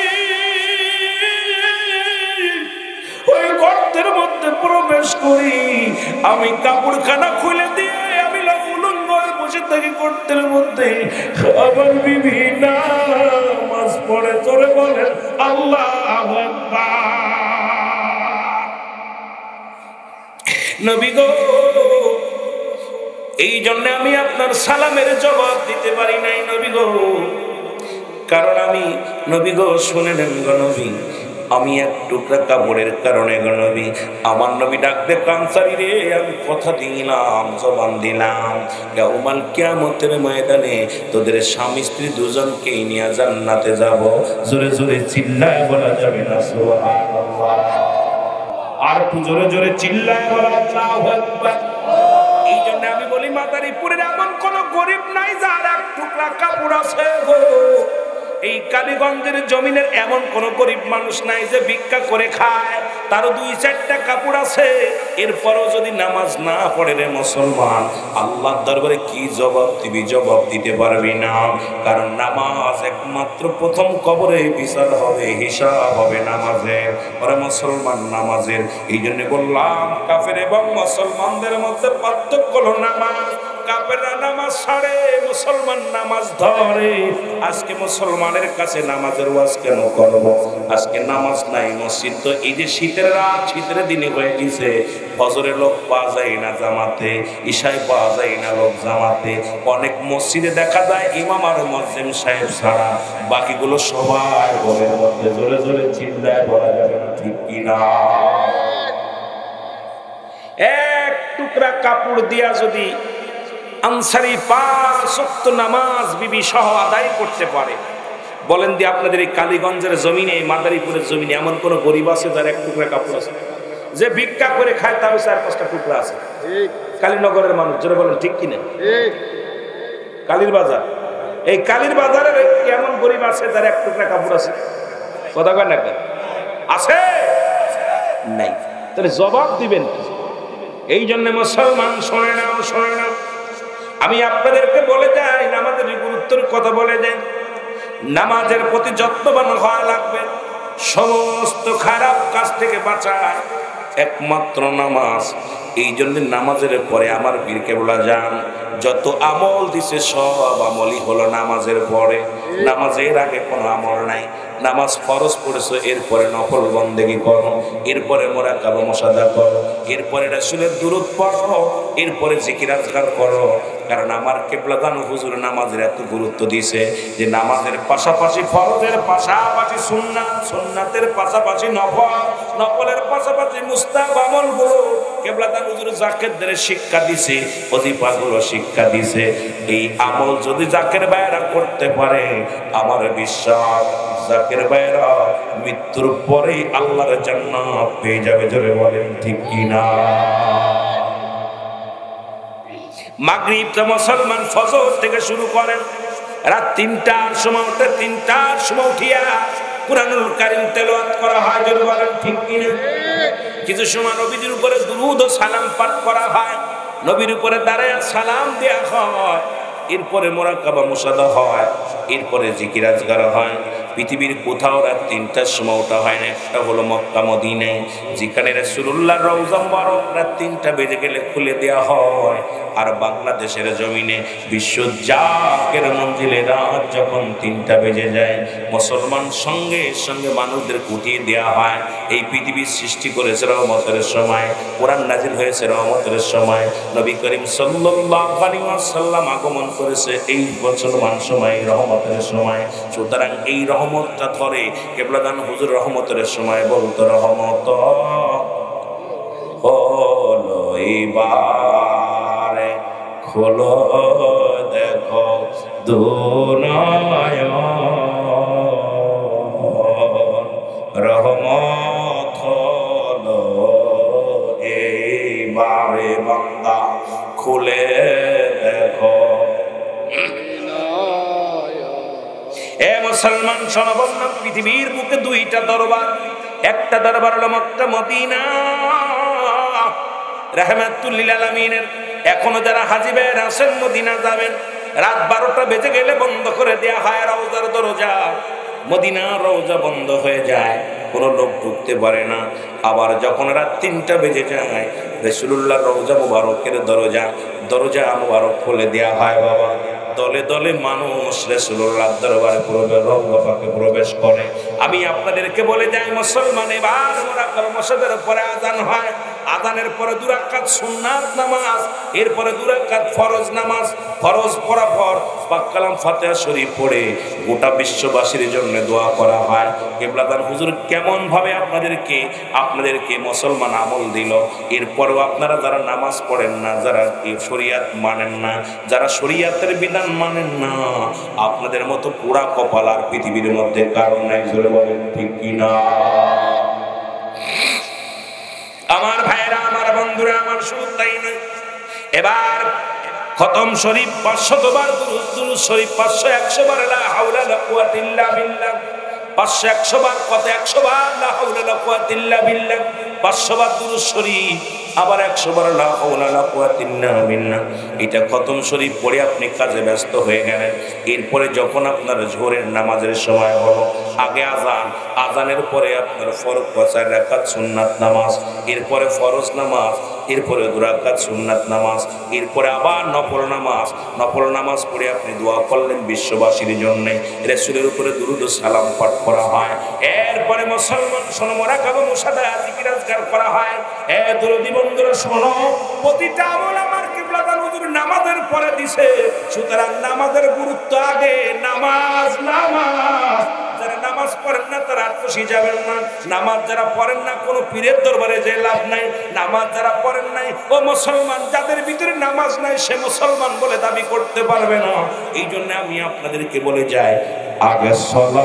ওই গর্তের মধ্যে প্রবেশ করি, আমি কাপড়খানা খুলে দিয়ে আমি উলঙ্গ হয়ে বসে থাকি গর্তের মধ্যে। আমার বিবি নামাজ পড়ে, তোরে বলে আল্লাহু আকবার। নবী গো, এই জন্য আমি আপনার সালামের জবাব দিতে পারি নাই নবী গো, কারণ আমি নবী গো শুনে নেন গো নবী, আমি এক টুকরা কাপড়ের কারণে গো নবী, আমার নবী ডাকতে কানসারি রে, আমি কথা দিলাম, জবান দিলাম, ইয়াউমাল কিয়ামতের ময়দানে তোদের স্বামী স্ত্রী দুজনকেই নিয়ে জান্নাতে যাব। জোরে জোরে চিল্লায় বলা যাবে না সুবহানাল্লাহ? আর একটু জোরে জোরে চিল্লায় বলা আল্লাহু আকবার। এই জন্য আমি বলি মাদারীপুরের এমন কোন গরিব নাই যার এক টুকরা কাপড় আছে গো। এই কালীগঞ্জের জমিনের এমন কোন গরিব মানুষ নাই যে ভিক্ষা করে খায়, তারও 2-4টা কাপড় আছে, এরপরও যদি নামাজ না পড়ে রে মুসলমান, আল্লাহর দরবারে কি জবাব দিবি? জবাব দিতে পারবি না। কারণ নামাজ একমাত্র প্রথম কবরে বিচার হবে, হিসাব হবে নামাজের। ওরে মুসলমান নামাজের, এই জন্য বললাম কাফের এবং মুসলমানদের মধ্যে পার্থক্য হলো নামাজ। কাফেররা নামাজ ছাড়ে, মুসলমান নামাজ ধরে। আজকে মুসলমানের কাছে নামাজের ওয়াজ কেন করব? আজকে নামাজ নাই, মসজিদ তো এই যে শীতের রাত, শীতের দিনে হয়ে গেছে, ফজরের লোক পাওয়া যায় না জামাতে, ইশায় পাওয়া যায় না লোক জামাতে। অনেক মসজিদে দেখা যায় ইমাম আর মুয়াজ্জিন সাহেব ছাড়া বাকিগুলো সবাই ঘরের মধ্যে। জোরে জোরে চিল্লায় বলা যাবে না, ঠিক কিনা? এক টুকরা কাপড় দিয়া যদি আনসারি 5 ওয়াক্ত নামাজ বিবি সহ আদায় করতে পারে, বলেন দি আপনাদের এই কালীগঞ্জের জমিনে, মাদারীপুরের জমিনে এমন কোন গরিব আছে যার এক টুকরা কাপড় আছে? যে ভিক্ষা করে খায় তাও 4-5টা টুকরা আছে। কালীনগরের মানুষ, যারা বলেন ঠিক কিনা? কালীর বাজার, এই কালীর বাজারের এমন গরিব আছে যার এক টুকরা কাপড় আছে? কথা কয় না কেন? আছে নাই? তাহলে জবাব দিবেন কি? এই জন্য মুসলমান শোনে নাও, শোনে নাও, আমি আপনাদেরকে বলে যাই, নামাজের গুরুত্বের কথা বলে যাই। নামাজের প্রতি যত্নবান হওয়া লাগবে। সমস্ত খারাপ কাজ থেকে বাঁচায় একমাত্র নামাজ। এই জন্য নামাজের পরে আমার পীর কেবলা যান যত আমল দিছে সব আমলই হলো নামাজের পরে। নামাজের আগে কোনো আমল নাই। নামাজ ফরজ পড়েছো, এরপরে নফল বন্দেগী করো, এরপরে মুরাকাবা মুশাহাদা করো, এরপরে রাসূলের দুরূদ পড়ো, এরপরে জিকির আজকার করো। কারণ আমার কেবলাদান হুজুর নামাজের এত গুরুত্ব দিয়েছে যে নামাজের পাশাপাশি ফরজের পাশাপাশি সুন্নাত, সুন্নাতের পাশাপাশি নফল, নফলের পাশাপাশি মুস্তাহাব আমলগুলো কেবলাদান হুজুর জাকেরদের শিক্ষা দিয়েছে, ওজিফাগুলো শিক্ষা দিয়েছে। এই আমল যদি জাকের ভাইরা করতে পারে, আমার বিশ্বাস জাকের ভাইরা মৃত্যুর পরেই আল্লাহর জান্নাত পেয়ে যাবে। জোরে বলেন ঠিক কিনা? মাগরিবটা মুসলমান ফজর থেকে শুরু করেন, রাত 3টার সময় উঠে 3টার সময় উঠিয়া কুরআনুল কারীম তেলাওয়াত করা হয়। জোরে বলেন ঠিক কিনা? কিছু সময় নবীর উপরে দুরূদ ও সালাম পাঠ করা হয়, নবীর উপরে দাঁড়ায় সালাম দেয়া হয়, এরপরে মুরাকাবা মুশাহাদা হয়, এরপরে জিকির আজকার হয়। পৃথিবীর কোথাও রাত 3টার সময় ওঠা হয় না, একটা হলো মক্কা মদিনায়, যেখানে রাসূলুল্লাহর রওজা মুবারক রাত 3টা বেজে গেলে খুলে দেওয়া হয়। আর বাংলাদেশের জমিনে বিশ্ব জাকের মঞ্জিলে রাত যখন 3টা বেজে যায়, মুসলমান সঙ্গে সঙ্গে মানুষদের উঠিয়ে দেওয়া হয়। এই পৃথিবীর সৃষ্টি করেছে রহমতের সময়, কোরআন নাজিল হয়েছে রহমতের সময়, নবী করিম সাল্লাল্লাহু আলাইহি ওয়াসাল্লাম আগমন করেছে এই মুসলমান সময়, রহমতের সময়। সুতরাং এই রহমতটা ধরে কেবলাদান হুজুর রহমতের সময় বলতো, রহমত হলো এবারে খোলো দেখো দুনয়ন, রহমত হলো এইবারে বান্দা খুলে দেখো। এ মুসলমান শোনো, বললাম পৃথিবীর বুকে 2টা দরবার, একটা দরবার হলো মক্কা মদিনা রাহমাতুল লিল আলামিনের। এখনো যারা হাজী ভাই আছেন মদিনা যাবেন, রাত 12টা বেজে গেলে বন্ধ করে দেয়া হয় রওজার দরজা। মদিনার রওজা বন্ধ হয়ে যায়, কোনো লোক ঢুকতে পারে না। আবার যখন রাত 3টা বেজে যায়, রাসূলুল্লাহর রওজা মুবারকের দরজা মুবারক খুলে দেয়া হয়। বাবা, দলে দলে মানুষ রাসূলুল্লাহর দরবারে প্রবেশ করে। আমি আপনাদেরকে বলে যাই মুসলমান, এবার মুরাকাবা মুশাহাদার পরে আযান হয়, আযানের পরে 2 রাকাত সুন্নাত নামাজ, এরপরে 2 রাকাত ফরজ নামাজ। ফরজ পড়ার পর পাক কালাম ফাতিহা শরীফ পড়ে গোটা বিশ্ববাসীর জন্য দোয়া করা হয়। কিবলাদান হুজুর কেমন ভাবে আপনাদেরকে মুসলমান আমল দিল। এরপরও আপনারা যারা নামাজ পড়েন না, যারা শরীয়ত মানেন না, যারা শরীয়তের বিধান মানেন না, আপনাদের মতো পোড়া কপাল আর পৃথিবীর মধ্যে কারণ নাই। জোরে বলেন ঠিক কিনা? আমার ভাইরা, আমার বন্ধুরা, আমার শুধু তাই নয়, এবার খতম শরীফ 500 বার, দুরূদ শরীফ 500 100 বার, লা হাওলা লা কুওয়াতা ইল্লা বিল্লাহ 500 100 বার, কত 100 বার লা হাওলা লা কুওয়াতা ইল্লা বিল্লাহ, 500 বার দুরূদ শরীফ, আবার 100 বার লা হাওলা লা কুওয়াতা ইল্লা বিল্লাহ। এটা খতম শরীফ পড়ে আপনি কাজে ব্যস্ত হয়ে গেলেন। এরপরে যখন আপনার জোহরের নামাজের সময় হলো, আগে আযানের পরে আপনার ফরজ 4 রাকাত সুন্নাত নামাজ, এরপরে ফরজ নামাজ, এরপরে 2 রাকাত সুন্নাত নামাজ, এরপরে আবার নফল নামাজ পড়ে আপনি দোয়া করলেন বিশ্ববাসীর জন্য। রাসূলের উপরে দুরূদ ও সালাম পাঠ করা হয়। এরপরে মুসলমান শোনো, মুরাকাবা মুশাহাদা জিকির আজকার করা হয়। দরদি বন্ধুরা শোনো, প্রতিটা আমল আমার কিবলাদান হুজুর নামাজের পরে দিছে। সুতরাং নামাজের গুরুত্ব আগে। নামাজ যারা নামাজ পড়েন না তারা আত্মসী যাবেন না। নামাজ যারা পড়েন না কোনো পীরের দরবারে যে লাভ নাই। নামাজ যারা পড়েন নাই, ও মুসলমান যাদের ভিতরে নামাজ নাই সে মুসলমান বলে দাবি করতে পারবে না। এই জন্য আমি আপনাদেরকে বলে যাই, আগে সালাত।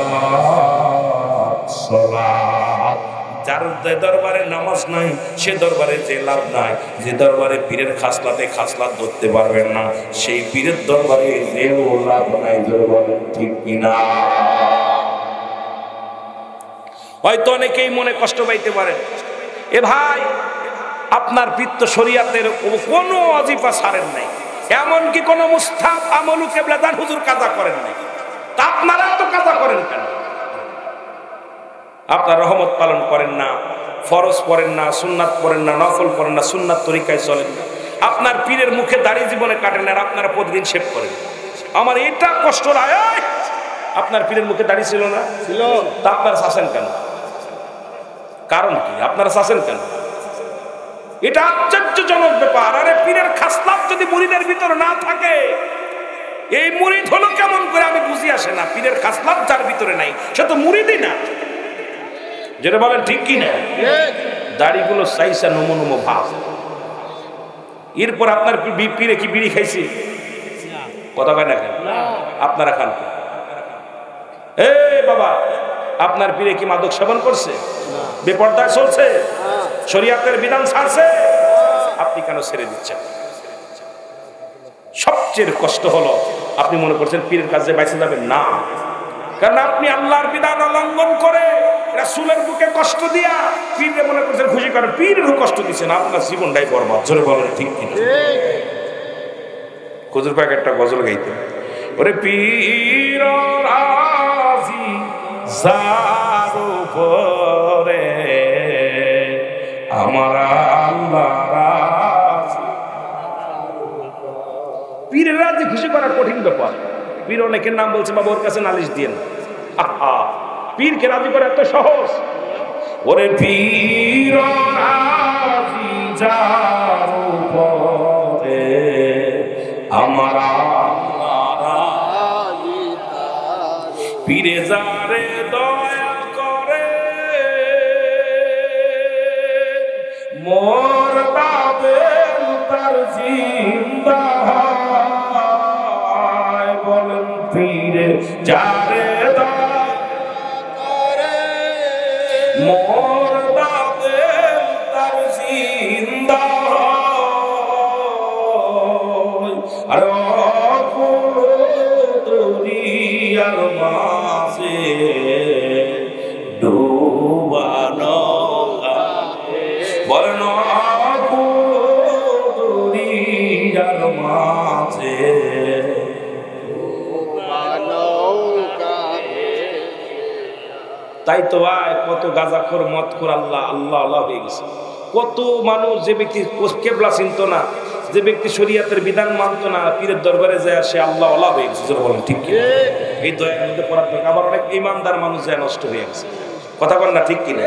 যার দরবারে নামাজ নাই সে দরবারে যে লাভ নাই। যে দরবারে পীরের খাসলাত ধরতে পারবেন না, সেই পীরের দরবারে যেও লাভ নাই। বলেন ঠিক কিনা? হয়তো অনেকেই মনে কষ্ট পাইতে পারেন, এ ভাই আপনার পিত্ত শরীয়তের কোনো ওয়াজিফা ছাড়েন নাই, এমনকি কোনো মুস্তাহাব আমলও কিবলাদান হুজুর কাজা করেন নাই, তা আপনারা তো কাজা করেন কেন? আপনার রহমত পালন করেন না, ফরজ পড়েন না, সুন্নাত পড়েন না, নফল পড়েন না, সুন্নাত তরিকায় চলেন না, আপনার পীরের মুখে দাড়ি জীবনে কাটেন না, আপনারা প্রতিদিন শেভ করেন। আমার এটা কষ্ট লাগে, আপনার পীরের মুখে দাড়ি ছিল না, ছিল, তা আপনারা শাসেন কেন? কারণ কি আপনারা শাসেন কেন? এটা আশ্চর্যজনক ব্যাপার। আরে পীরের খাসলাত যদি মুরিদের ভিতর না থাকে, এই মুরিদ হলো কেমন করে আমি বুঝি আসে না। পীরের খাসলাত যার ভিতরে নাই সে তো মুরিদই না। যেটা বলেন ঠিক কি না? দাড়িগুলো সাইসা নমো ভাব। এরপর আপনার পীরে কি বিড়ি খাইছি? কথা কয় না কেন? আপনারা খান? এ বাবা, আপনার পীরে কি মাদক সেবন করছে? বেপরদায় চলছে? শরীয়তের বিধান ছাড়ছে? আপনি কেন ছেড়ে দিচ্ছেন? সবচেয়ে কষ্ট হলো আপনি মনে করছেন পীরের কাছে বাইসে যাবেন না, কারণ আপনি আল্লাহর বিধান লঙ্ঘন করে রাসূলের বুকে কষ্ট দিয়া পীরে মনে করছেন খুশি করেন। পীরেরও কষ্ট দিচ্ছেন, আপনার জীবনটাই বরবাদ। জোরে বলেন ঠিক কিনা? হুজুর পাক একটা গজল গাইতেন, ওরে পীর রাজি যার উপরে আমার আল্লাহ রাজি। পীরের রাজি খুশি করা কঠিন ব্যাপার। পীর অনেকের নাম বলছে, বাবা ওর কাছে নালিশ দিয়ে না। পীরকে রাজি করা এত সহজ? ওরে পীর রাজি যার উপরে আমার আল্লাহ রাজি। পীরে যারে দয়া করে মোর বাবেল তার জিন্দা হয়। বলেন পীরে যারে দয়া করে মোর বাবেল তার জিন্দা হয়। আর কোনো দরিয়ার মাঝে ডুবানো, বলেন দরিয়ার মাঝে। তাই তো ভাই কত গাঁজাখোর মদখোর আল্লাহ আল্লাহ আল্লাহ হয়ে গেছে। কত মানুষ, যে ব্যক্তি কেবলা চিনত না, যে ব্যক্তি শরীয়তের বিধান মানত না, পীরের দরবারে যায় সে আল্লাহ আল্লাহ হয়ে গেছে। বলেন ঠিক কি? এই দয়ার মধ্যে পড়ার থেকে আবার অনেক ইমানদার মানুষ যায় নষ্ট হয়ে গেছে। কথা বল না ঠিক কিনা?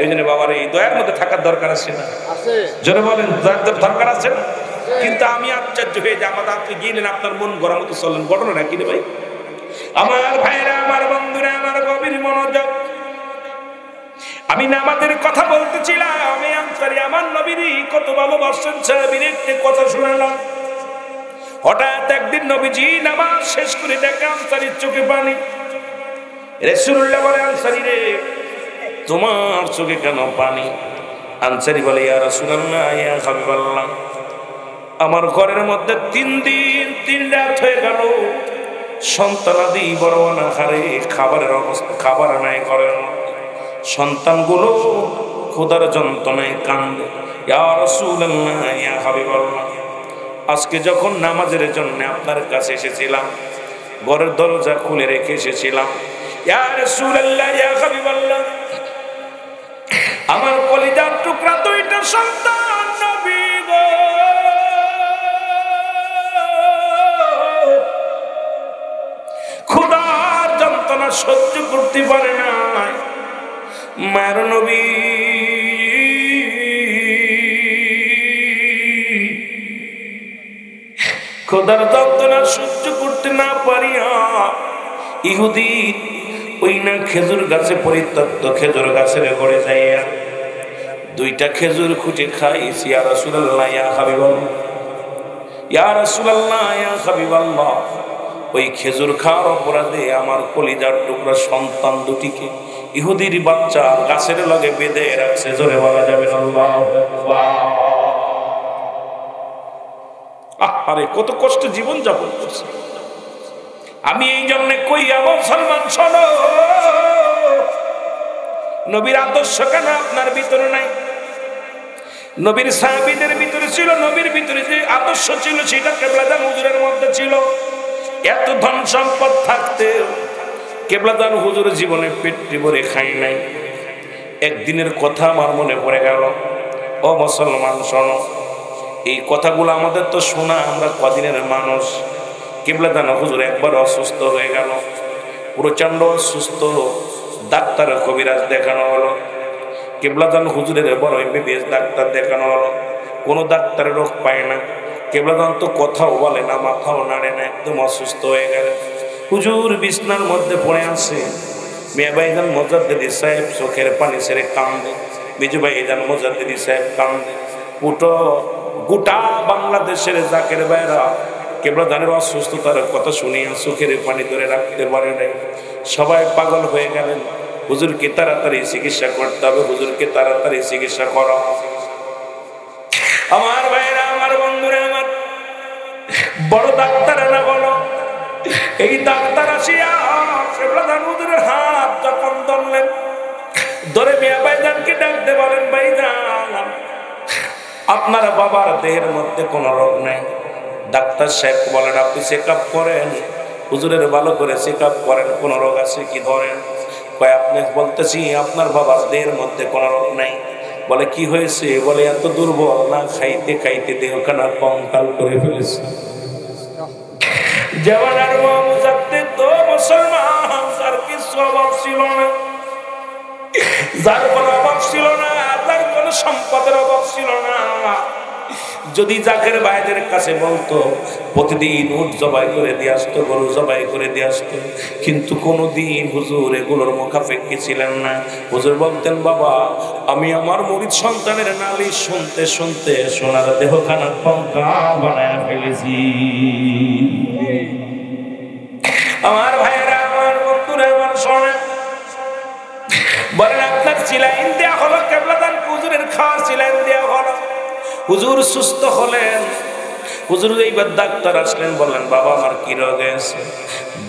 এই জন্য বাবার এই দয়ার মধ্যে থাকার দরকার আছে না? আছে। জোরে বলেন, দয়ার দরকার আছে না? কিন্তু আমি আশ্চর্য হয়ে যে আমাদের আপনি গেলেন, আপনার মন গরম মতো চললেন, ঘটনা না কিনে ভাই? আমার ভাইরা, আমার বন্ধুরা, আমার গভীর মনোযোগ, আমি নামাজের কথা বলতেছিলাম। আমি আনসারী আমার নবীরই কত ভালোবাসেন, সাহাবীর একটি কথা শুনালাম। হঠাৎ একদিন নবীজি নামাজ শেষ করে দেখে আনসারীর চোখে পানি। রাসূলুল্লাহ বলে, আনসারী রে, তোমার চোখে কেন পানি? আনসারী বলে, ইয়া রাসূলুল্লাহ, ইয়া হাবিবাল্লাহ, আমার ঘরের মধ্যে 3 দিন 3 রাত হয়ে গেল, সন্তানাদি বড় অনাহারে, খাবারের অবস্থা, খাবার নাই ঘরের মধ্যে, সন্তানগুলো ক্ষুধার যন্ত্রণায় কান্দে। ইয়া রাসূলুল্লাহ, ইয়া হাবিবাল্লাহ, আজকে যখন নামাজের জন্য আপনার কাছে এসেছিলাম, ঘরের দরজা খুলে রেখে এসেছিলাম, ইয়া রাসূলুল্লাহ, ইয়া হাবিবাল্লাহ, আমার কলিজার টুকরা 2টা সন্তান নবী গো, ক্ষুধার যন্ত্রণা সহ্য করতে পারে না। মায়ের নবী ক্ষুধার যন্ত্রণা সহ্য করতে না পারিয়া ইহুদি ওই না খেজুর গাছে, পরিত্যক্ত খেজুর গাছের ঘরে যাইয়া 2টা খেজুর খুঁজে খাইছি। ইয়া রাসূলুল্লাহ, ইয়া হাবিবাল্লাহ, ইয়া রাসূলুল্লাহ, ইয়া হাবিবাল্লাহ, ওই খেজুর খাওয়ার অপরাধে আমার কলিজার টুকরা সন্তান 2টিকে ইহুদির বাচ্চা গাছের লগে বেঁধে রাখছে। জোরে বলা যাবে না আল্লাহু আকবার? আরে কত কষ্ট জীবন যাপন করছে। আমি এই জন্য কই, আমার মুসলমান শোনো, নবীর আদর্শ কেন আপনার ভিতরে নাই? নবীর সাহাবীদের ভিতরে ছিল, নবীর ভিতরে যে আদর্শ ছিল সেটা কেবলাদান হুজুরের মধ্যে ছিল। এত ধন সম্পদ থাকতে কেবলাদান হুজুর জীবনে পেটটি ভরে খাই নাই। একদিনের কথা আমার মনে পড়ে গেল। ও মুসলমান শোনো, এই কথাগুলো আমাদের তো শোনা, আমরা কদিনের মানুষ। কেবলাদান হুজুর একবার অসুস্থ হয়ে গেল, প্রচন্ড অসুস্থ, ডাক্তার কবিরাজ দেখানো হলো। কেবলাদান হুজুরের বড় এমবিবিএস ডাক্তার দেখানো হলো, কোনো ডাক্তারের রোগ পায় না। কেবলাদান তো কথাও বলে না, মাথাও নাড়ে না, একদম অসুস্থ হয়ে গেল। হুজুর বিছনার মধ্যে পড়ে আছে। মিয়া ভাইজান মুজাদ্দিদি সাহেব চোখের পানি ছেড়ে কান্দে, মেজু ভাইজান মুজাদ্দিদি সাহেব কান্দে। গোটা বাংলাদেশের জাকের ভাইরা কেবলাদানের অসুস্থতার কথা শুনিয়া চোখের পানি ধরে রাখতে পারে নাই। সবাই পাগল হয়ে গেলেন, হুজুরকে তাড়াতাড়ি চিকিৎসা করতে হবে, হুজুরকে তাড়াতাড়ি চিকিৎসা করো। আমার ভাইরা, আমার বন্ধুরা, আমার বড় ডাক্তার না বলো, এই ডাক্তার আসিয়া কেবলাদান হুজুরের হাত যখন ধরলেন, ধরে মিয়া ভাইজানকে ডাকতে বলেন, ভাইজান আপনার বাবার দেহের মধ্যে কোনো রোগ নাই। ডাক্তার সাহেব বলেন, আপনি চেক আপ করেন, হুজুরের ভালো করে চেক আপ করেন, কোনো রোগ আছে কি ধরেন? কয় আপনি বলতেছি আপনার বাবার দেহের মধ্যে কোনো রোগ নাই। বলে কি হয়েছে? বলে এত দুর্বল, না খাইতে খাইতে দেহখানা কঙ্কাল করে ফেলেছে। জওয়ানার মুজাদ্দিদ তো মুসলমান, যার কিছু অভাব ছিল না, যার কোনো অভাব ছিল না, যার কোনো সম্পদের অভাব ছিল না। যদি জাকের ভাইদের কাছে বলতো, প্রতিদিন উট জবাই করে দিয়ে আসতো, গরু জবাই করে দিয়ে আসতো, কিন্তু কোনোদিন হুজুর এগুলোর মুখাপেক্ষী ছিলেন না। হুজুর বলতেন, বাবা আমি আমার মুরিদ সন্তানের নালিশ শুনতে শুনতে সোনার দেহখানা কঙ্কাল বানায় ফেলেছি। আমার ভাইয়েরা, আমার বন্ধুরা, আমার শোনেন, বলেন আপনার চিলাইন দেয়া হলো, কেবলাদান হুজুরের খাওয়া চিলাইন দেয়া হলো, হুজুর সুস্থ হলেন। হুজুর এইবার ডাক্তার আসলেন, বললেন বাবা আমার কি রোগ আছে?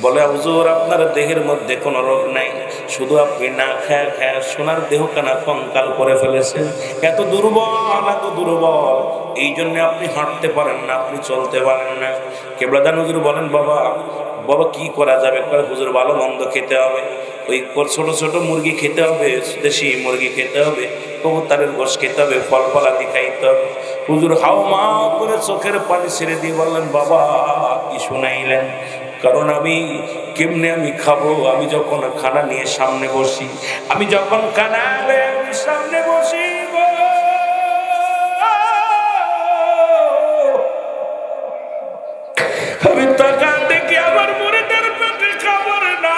বলে হুজুর আপনার দেহের মধ্যে কোনো রোগ নাই, শুধু আপনি না খায় খায় সোনার দেহখানা কঙ্কাল করে ফেলেছেন। এত দুর্বল, এত দুর্বল, এই জন্য আপনি হাঁটতে পারেন না, আপনি চলতে পারেন না। কেবলাদান হুজুর বলেন, বাবা বাবা কি করা যাবে? হুজুর ভালো মন্দ খেতে হবে, ওই ছোট ছোট মুরগি খেতে হবে, দেশি মুরগি খেতে হবে, কবুতরের গোশ খেতে হবে, ফল ফলাদি খাইতে হবে। হুজুর হাও মা করে চোখের পানি ছেড়ে দিয়ে বললেন, বাবা কি শুনাইলেন? কারণ আমি কেমনে আমি খাবো? আমি যখন খানা নিয়ে সামনে বসি, আমি যখন খানা আমি সামনে বসি গো, আমি তাকান দেখি আমার মুরিদের পেটে খাবার না।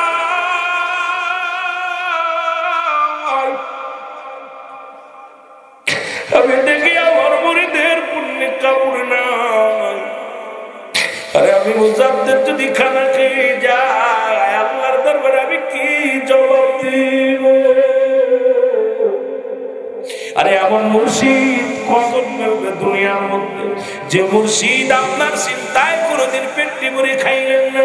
আমি দেখি আমার মুরিদের পুণ্যে কাপড় নাই। আরে আমি মুজাদ্দিদ যদি খানা খেয়ে যাই, আল্লাহর দরবারে আমি কি জবাব দিব? আরে এমন মুর্শিদ কজন মিলবে দুনিয়ার মধ্যে, যে মুর্শিদ আপনার চিন্তায় কোনোদিন পেটটি ভরে খাইলেন না,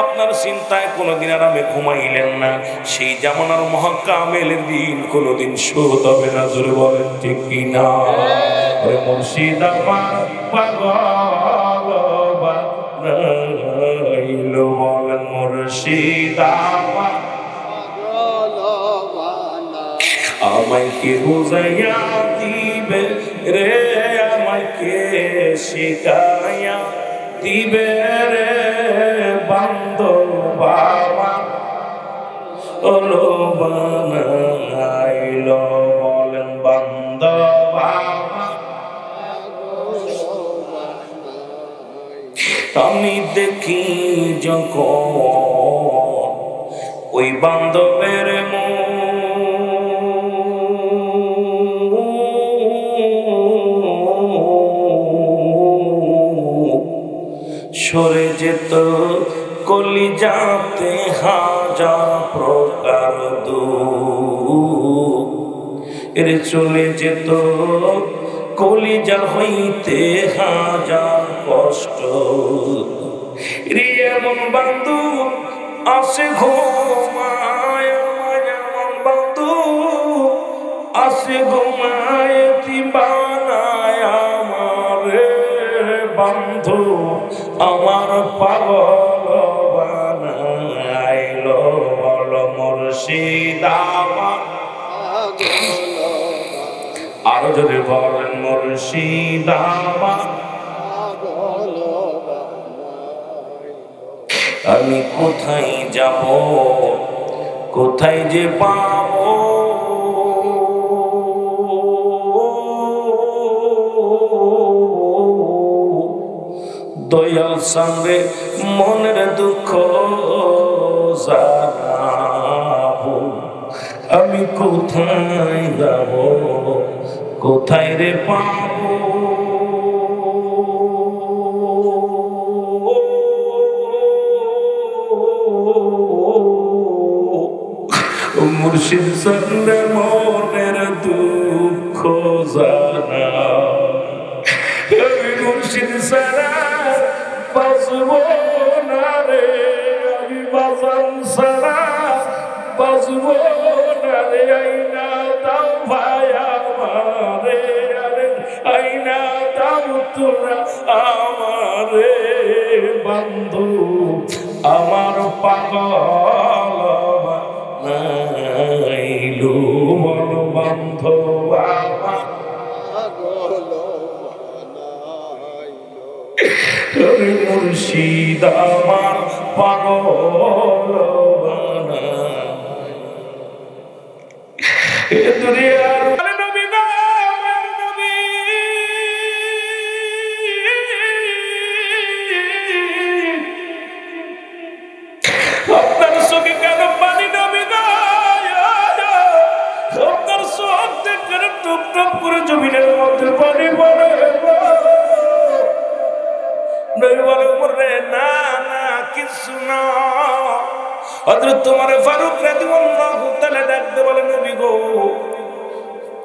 আপনার চিন্তায় কোনোদিন আরামে ঘুমাইলেন না, সেই জামানার মহাকামেলের দিন কোনোদিন শোধ হবে না। জোরে বলেন ঠিক কিনা? আরে মুর্শিদ আমার পাগল বানাইলো, বলেন মুর্শিদ আমার আমায় কে বুঝাইয়া দিবে রে, আমায় কে শিখাইয়া দিবে রে, বান্ধব আমার ওলো বানাইলো, বলেন বান্ধব আমার। আমি দেখি যখন ওই বান্ধবের সরে যেত কলিজাতে হাজার প্রকার দুঃখ, এর চলে যেত কলিজা হইতে হাজার কষ্ট। রে এমন বান্ধু আসে ঘুমায়, এমন বান্ধু আসে ঘুমায়, বানায় আমার বান্ধু আমার পাগল বানাইলো, বল মুর্শিদ আমার। আরো যদি বলেন মুর্শিদ আমার। আমি কোথায় যাব, কোথায় যে পাবো? দয়াল সামনে মনের দুঃখ জানাবো, আমি কোথায় যাব, কোথায় রে পাবো? মুর্শিদ সামনে মনের দুঃখ জানা, আমি মুর্শিদ সারা বাঁচব না রে, আমি বাজান সারা বাঁচব না রে। আইনা দাও ভাই আমারে, আরে আইনা দাও তোরা আমারে, বন্ধু আমার পাগল বানাইলো, বল বান্ধব আমার মুর্শিদ আমার পাগল বানাইলো। দুনিয়ার নবী গো, আমার নবী, আপনার চোখে কেন পানি নবী গো? আপনার চোখ থেকে টুপ টুপ করে জমিনের মধ্যে পানি পড়ে। নবী বলে উপরে না না কিছু না। হযরত তোমার ফারুক রাদিয়াল্লাহু তাআলা ডাকতে বলে নবী গো,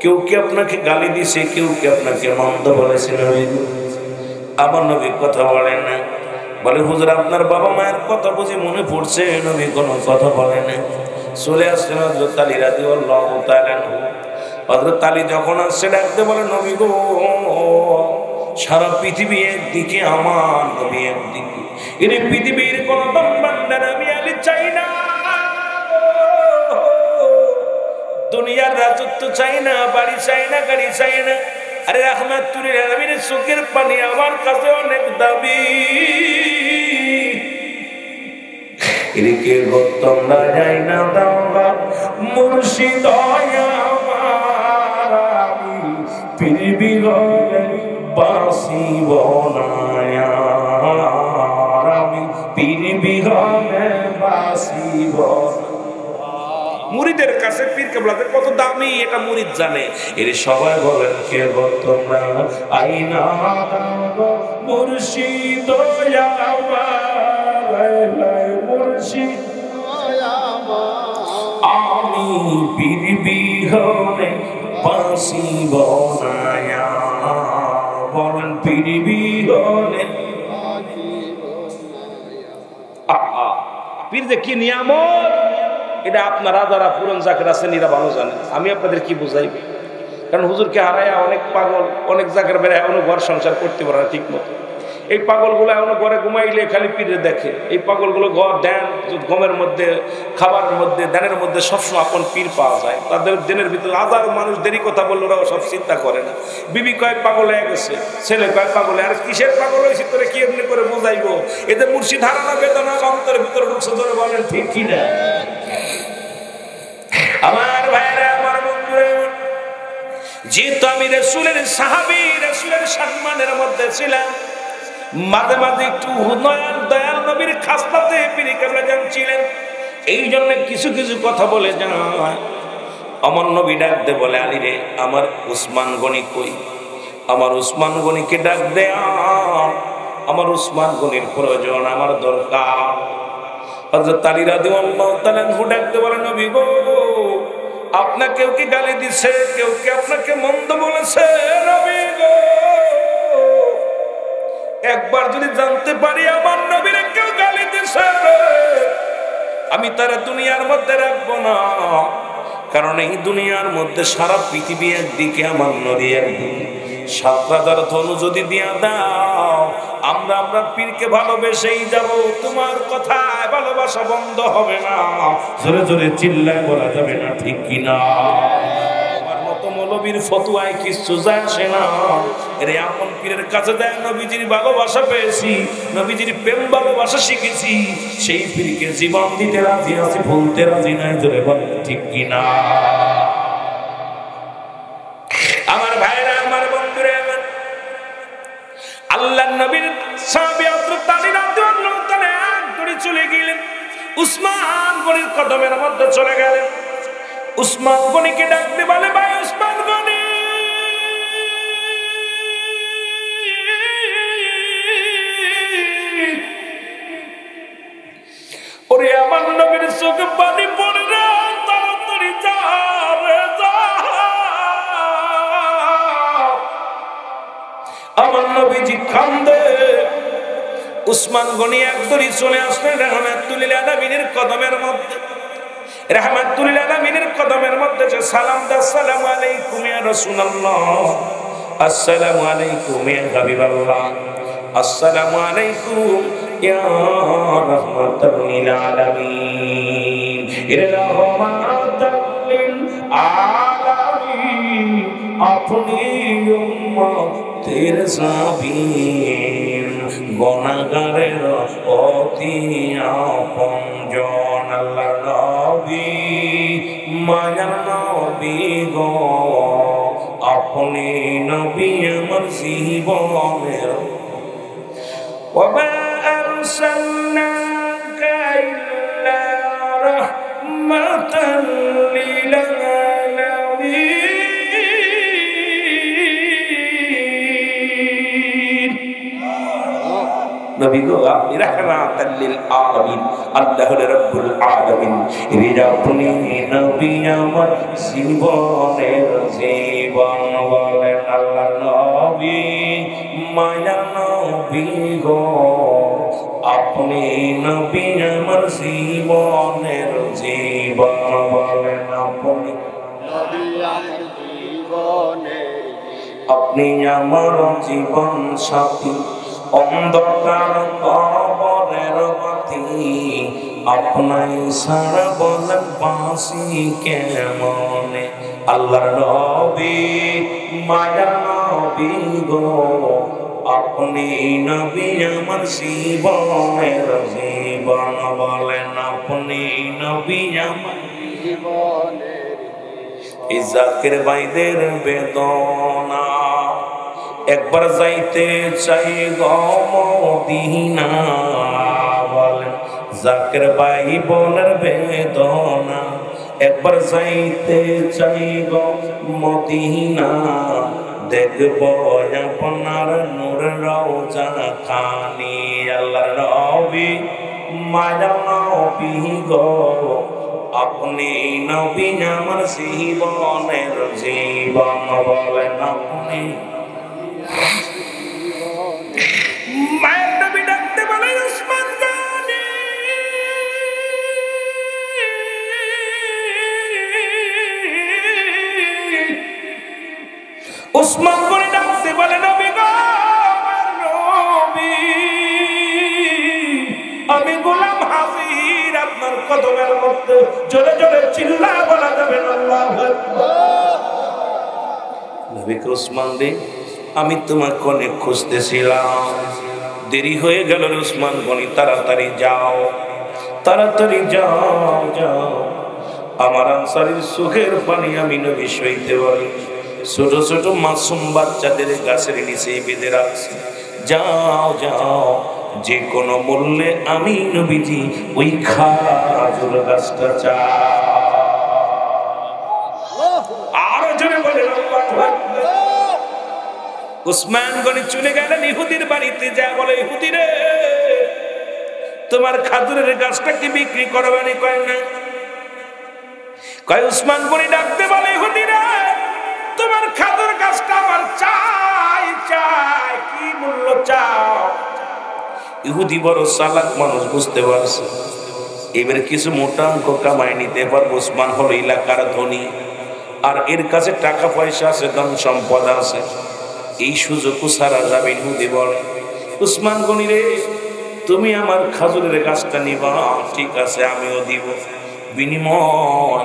কেউ কি আপনাকে গালি দিছে, কেউ কি আপনাকে মন্দ বলেছে নবী গো? আমার নবী কথা বলেন না, বলে হুজুর আপনার বাবা মায়ের কথা বুঝি মনে পড়ছে? নবী কোনো কথা বলে না। চলে আসছেন হযরত আলী রাদিয়াল্লাহু তাআলা। হযরত আলী যখন আসছে ডাকতে বলে নবী গো, সারা পৃথিবী একদিকে, আমার নবী একদিকে, এই পৃথিবীর কোন ভান্ডার আমি আলী চাই না, দুনিয়ার রাজত্ব চাই না, বাড়ি চাই না, গাড়ি চাই না। আরে রাহমাতুল আলামিনের চোখের পানি আমার কাছে অনেক দাবি। এদিকে গো তোমরা যাই না দাওগা মুর্শিদ আমার আমি পীর বিহনে বাসিব না আমি পীর বিহনে বাসিব। মুরিদের কাছে পীর কেবলাদের কত দামি এটা মুরিদ জানে। এর সবাই বলেন কে গো তোমরা আইনা দাও মুর্শিদ মুর্শিদ আমি পীর বিহনে বাসিব না বলেন পীর বিহনে। পীর যে কি নিয়ামত এটা আপনারা যারা পুরন জাকের আছেন এরা ভালো জানেন। আমি আপনাদের কি বুঝাই, কারণ হুজুরকে হারাইয়া অনেক পাগল অনেক জায়গার বেড়ে এখনো ঘর সংসার করতে পারে না ঠিক মতো। এই পাগলগুলো এখনো ঘরে ঘুমাইলে খালি পীরে দেখে। এই পাগলগুলো ঘর দেন গমের মধ্যে খাবারের মধ্যে ধ্যানের মধ্যে সবসময় আপন পীর পাওয়া যায়। তাদের দিনের ভিতরে হাজার মানুষ দেরি কথা বললে ওরাও সব চিন্তা করে না। বিবি কয় পাগল হয়ে গেছে, ছেলে কয় পাগল, আর কিসের পাগল হয়েছে তোরে কি এমনি করে বোঝাইবো? এতে মুর্শিদ হারানো বেদনা অন্তরের ভিতরে ঢুকছে ধরে বলেন ঠিক কিনা? আমার ভাইরা আমার বন্ধুরা, যেহেতু আমি রাসূলের সাহাবী রাসূলের সম্মানের মধ্যে ছিলাম, মাঝে মাঝে একটু দয়াল নবীর খাসলাতে পীর কেবলা ছিলেন, এই জন্য কিছু কিছু কথা বলে যায়। আমার নবী ডাক দে বলে আলী রে আমার উসমান গনি কই, আমার উসমান গনিকে ডাক দে, আমার উসমান গনির প্রয়োজন আমার দরকার। হযরত আলী রাদিয়াল্লাহু তাআলা ডাক দে বলে নবী গো আপনাকে কেউ কি গালি দিছে, কেউ কি আপনাকে মন্দ বলেছে? নবী গো একবার যদি জানতে পারি আমার নবীরে কেউ গালি দিছে আমি তারা দুনিয়ার মধ্যে রাখবো না, কারণ এই দুনিয়ার মধ্যে সারা পৃথিবী একদিকে আমার নবী একদিকে। ৭,০০০ ধনু যদি দিয়া দাও আমরা পীরকে ভালোবেসেই যাব, তোমার কথায় ভালোবাসা বন্ধ হবে না। জোরে জোরে চিল্লায় বলা যাবে না ঠিক কিনা? আমার মতো মৌলবীর ফতুয়ায় কিছু যায় আসে না। এর আপন পীরের কাছে দেয় নবীজির ভালোবাসা পেয়েছি, নবীজির প্রেম ভালোবাসা শিখেছি, সেই পীরকে জীবন দিতে রাজি আছি, ভুলতে রাজি নাই। জোরে বল ঠিক কিনা? আমার ভাইরা আমার বন্ধুরা, আল্লাহর নবীর সাহাবী হযরত আলী রাদিয়াল্লাহু তাআলা এক দৌড়ে চলে গেলেন, উসমান গনির কদমের মধ্যে চলে গেলেন। উসমান গনিকে ডাকতে বলে ভাই উসমান গনি, ওরে আমার নবীর চোখে পানি পড়ে না, তাড়াতাড়ি যা রে যা। আমার নবীজি কান্দে। উসমান গনি একদরই চলে আসলেন রাহমাতুল লিল আলামিনের কদমের মধ্যে। রাহমাতুল লিল আলামিনের কদমের মধ্যে যে সালাম দা, আসসালামু আলাইকুম ইয়া রাসূলুল্লাহ, আসসালামু আলাইকুম ইয়া হাবিবাল্লাহ, আসসালামু আলাইকুম ইয়া রাহমাতুল লিল আলামিন, ইয়া রাহমাতুল লিল আলামিন, আপনি উম্মতের সাবির গুনাহগারের অতি আপনজন। আল্লাহর নবী মায়ার নবী গো, আপনি নবী আমার জীবনের। ওয়া আরসালনাকা ইল্লা রাহমাতাল লিল আলামিন। নবী গো আপনি রাহমাতাল লিল আলামিন, আল্লাহ রাব্বুল আলামিন। রিজা আপনি নবী আমার জীবনের জীবন। বলেন আল্লাহর নবী মায়ার নবী গো, আপনি নবী আমার জীবনের জীবন। বলেন আপনি নবী আমার জীবনের, আপনি আমার জীবন সাথী, অন্ধকার কবরের বাতি, আপনাই সারা বলেন বাঁচি কেমনে। আল্লাহর নবী মায়ার নবী গো, আপনি নবী আমার জীবনের জীবন বলেন আপনি নবী আমার জীবনের এই জাকির ভাইদের বেদনা একবার যাইতে চাই গো মদিনা বলেন জাকির ভাই বোনের বেদনা একবার যাইতে চাই গো মদিনা দেখব আপনার নূর রওজা খানি আল্লাহর নবী মায়া নবী গো আপনি নবী আমার জীবনের জীবন বলেন আপনি মায়ের নবী ডাকতে বলে উসমান গনি উসমান গনি ডাকতে বলে নবী গো আমার নবী আমি গোলাম হাজির আপনার কদমের মধ্যে জোরে জোরে চিল্লা বলা যাবে না আল্লাহু আকবার নবী উসমান দে আমি তোমাকে অনেক খুঁজতেছিলাম দেরি হয়ে গেল উসমান গনি তাড়াতাড়ি যাও যাও আমার আনসারীর সুখের পানি আমি নবী সইতে পারি ছোট ছোট মাসুম বাচ্চাদের গাছের নিচে বেঁধে রাখছি যাও যে কোনো মূল্যে আমি নবীজি ওই খাজুর গাছটা আরো জোরে বলে উসমান গনি চলে গেলেন ইহুদির বাড়িতে যা বলে ইহুদি রে তোমার খাজুরের গাছটা কি বিক্রি করবেনি কয় না কয় উসমান গনি ডাকতে বলে ইহুদি রে তোমার খাজুর গাছটা আমার চাই কি মূল্য চাও ইহুদি বড় চালাক মানুষ বুঝতে পারছে এবারে কিছু মোটা অঙ্ক কামাই নিতে পারবো উসমান হলো এলাকার ধনী আর এর কাছে টাকা পয়সা আছে ধন সম্পদ আছে এই সুযোগ সারা যাবে ইহুদি বলে উসমান গনি রে তুমি আমার খাজুরের গাছটা নিবা ঠিক আছে আমিও দিব বিনিময়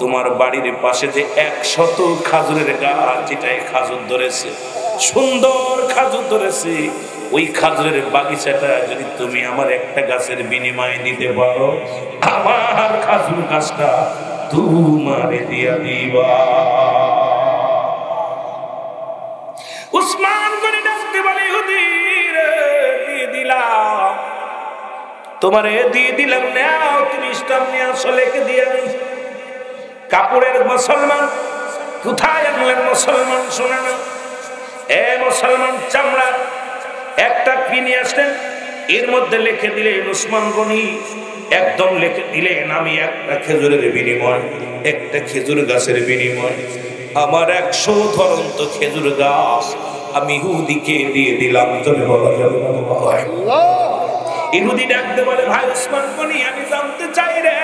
তোমার বাড়ির পাশে যে 100 খাজুরের গাছ যেটাই খাজুর ধরেছে সুন্দর খাজুর ধরেছে ওই খাজুরের বাগিচাটা যদি তুমি আমার একটা গাছের বিনিময়ে দিতে পারো আমার খাজুর গাছটা তোমারে দিয়া দিবা উসমান গনি ডাকতে বলে ইহুদির দিয়ে দিলাম তোমারে দিয়ে দিলাম নাও তুমি ইসলাম নিয়ে আসলেকে দিয়ে দিই কাপড়ের মুসলমান কোথায় আনলেন মুসলমান শোনা না এ মুসলমান চামড়া একটা কিনে আসলেন এর মধ্যে লিখে দিলেন উসমান গনি একদম লিখে দিলেন আমি একটা খেজুরের বিনিময় একটা খেজুর গাছের বিনিময় আমার 100 ধরন্ত খেজুর গাছ আমি ইহুদিকে দিয়ে দিলাম তুমি বলা যাবে ইহুদি ডাকতে বলে ভাই উসমান গনি আমি জানতে চাই রে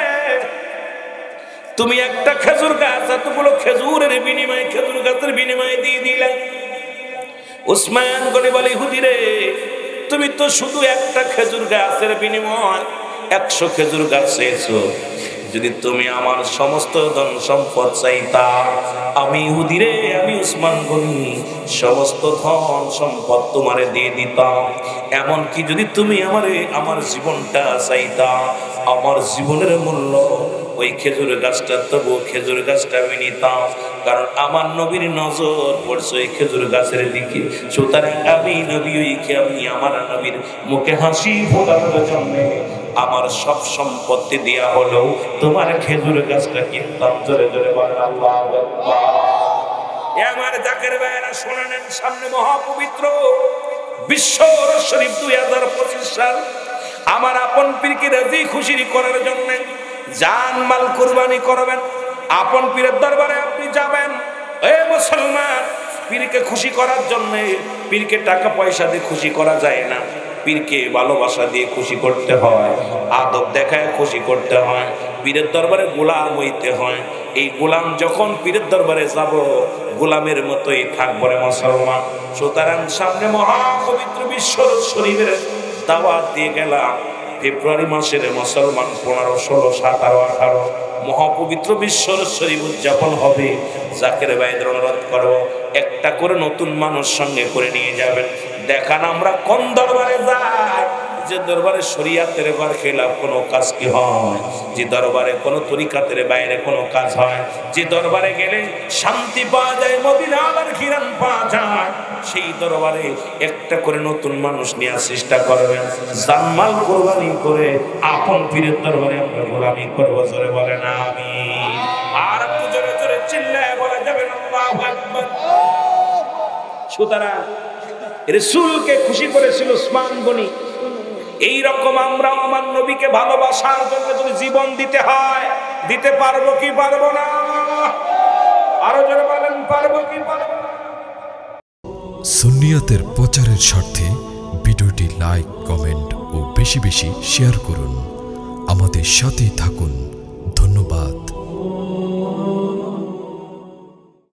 তুমি একটা খেজুর গাছ এতগুলো খেজুরের বিনিময়ে খেজুর গাছের বিনিময়ে দিয়ে দিলা উসমান গনি বলে ইহুদি রে তুমি তো শুধু একটা খেজুর গাছের বিনিময় 100 খেজুর গাছ চেয়েছো যদি তুমি আমার সমস্ত ধন সম্পদ চাইতা আমি ইহুদি রে আমি উসমান গনি সমস্ত ধন সম্পদ তোমারে দিয়ে দিতাম এমন কি যদি তুমি আমারে আমার জীবনটা চাইতা আমার জীবনের মূল্য ওই খেজুর গাছটা তবু খেজুর গাছটা আমি নিতাম কারণ আমার নবীর নজর পড়ছে ওই খেজুর গাছের দিকে সুতরাং আমি নবী আমি আমার নবীর মুখে হাসি ফোটানোর জন্য আমার সব সম্পত্তি দেয়া হলো তোমার খেজুর গাছটা কিনতাম জোরে জোরে বলেন আল্লাহু আকবার আমার জাকের ভাইরা শুনেন সামনে মহাপবিত্র বিশ্ব শরীফ 2025 সাল আমার আপন পীরকে রাজি খুশি করার জন্য জান মাল কুরবানি করবেন আপন পীরের দরবারে আপনি যাবেন এ মুসলমান পীরকে খুশি করার জন্য পীরকে টাকা পয়সা দিয়ে খুশি করা যায় না পীরকে ভালোবাসা দিয়ে খুশি করতে হয় আদব দেখায় খুশি করতে হয় পীরের দরবারে গোলাম হইতে হয় এই গোলাম যখন পীরের দরবারে যাব গোলামের মতোই থাকবো রে মুসলমান সুতরাং সামনে মহাপবিত্র বিশ্ব শরীফের দাওয়াত দিয়ে গেলাম ফেব্রুয়ারি মাসের মুসলমান 15, 16, 17, 18 মহাপবিত্র বিশ্ব শরীফ উদযাপন হবে জাকের ভাইদের অনুরোধ করবো একটা করে নতুন মানুষ সঙ্গে করে নিয়ে যাবেন দেখান আমরা কোন দরবারে যাই, যে দরবারে শরীয়তের খেলাফ কোনো কাজ কি হয়, যে দরবারে কোনো তরিকাতের বাইরে কোনো কাজ হয়, যে দরবারে গেলে শান্তি পাওয়া যায়, মদিনার ঘিরান পাওয়া যায়, সেই দরবারে একটা করে নতুন মানুষ নেওয়ার চেষ্টা করবেন। জানমাল কোরবানি করে আপন পীরের দরবারে আমরা গোলামি করবো। জোরে বলেন আমিন। আর একটু জোরে জোরে চিল্লায় বলা যাবে না আল্লাহু আকবার। সুতরাং রাসূলকে খুশি করেছিল উসমান গনি। এই রকম আমরা আমার নবীকে ভালোবাসার জন্য যদি জীবন দিতে হয়, দিতে পারবো কি পারবো না? আরো জোরে বলেন, পারবো কি পারবো না? সুন্নিয়তের প্রচারের স্বার্থে ভিডিওটি লাইক, কমেন্ট ও বেশি বেশি শেয়ার করুন। আমাদের সাথেই থাকুন।